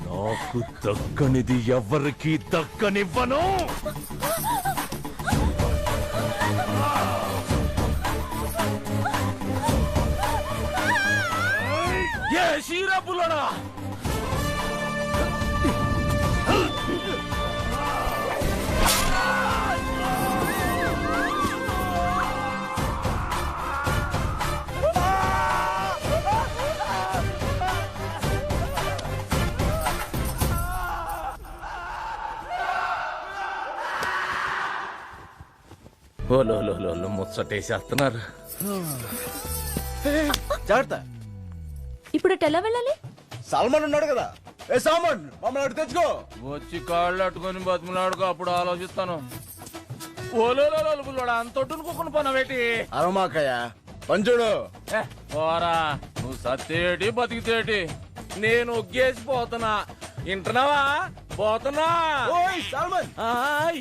నాకు దక్కనిది ఎవరికి దక్కనివ్వను. ఏ షీరా పుల్లడా! ఓలో ముచ్చటేసేస్తున్నారు. జాగ్రత్త. ఇప్పుడు ఎలా వెళ్ళాలి? సల్మాన్ ఉన్నాడు కదా. ఏ సామాన్ మమ్మల్ని అటు తెచ్చుకో. వచ్చి కాళ్ళు అట్టుకొని బతిమలాడుకో, అప్పుడు ఆలోచిస్తాను. ఓలో అంతొట్టును కుక్కను పనవేటి అరమాకయ్య పంచుడు పోరా నువ్వు సత్తేటి బతికితేటి నేను ఒగ్గేసి పోతున్నా వింటున్నావా పోతున్నా ఓయ్ సాల్మన్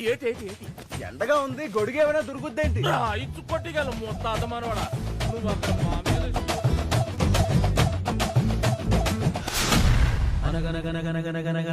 ఏటి ఏటి ఏటి ఎండగా ఉంది గొడుగు ఏమైనా దొరుకుద్దేంటి ఇచ్చు కొట్టిగల ముత్తాత మనవాడా నువ్వు అక్కడ మా మీద అనగనగనగనగనగనగ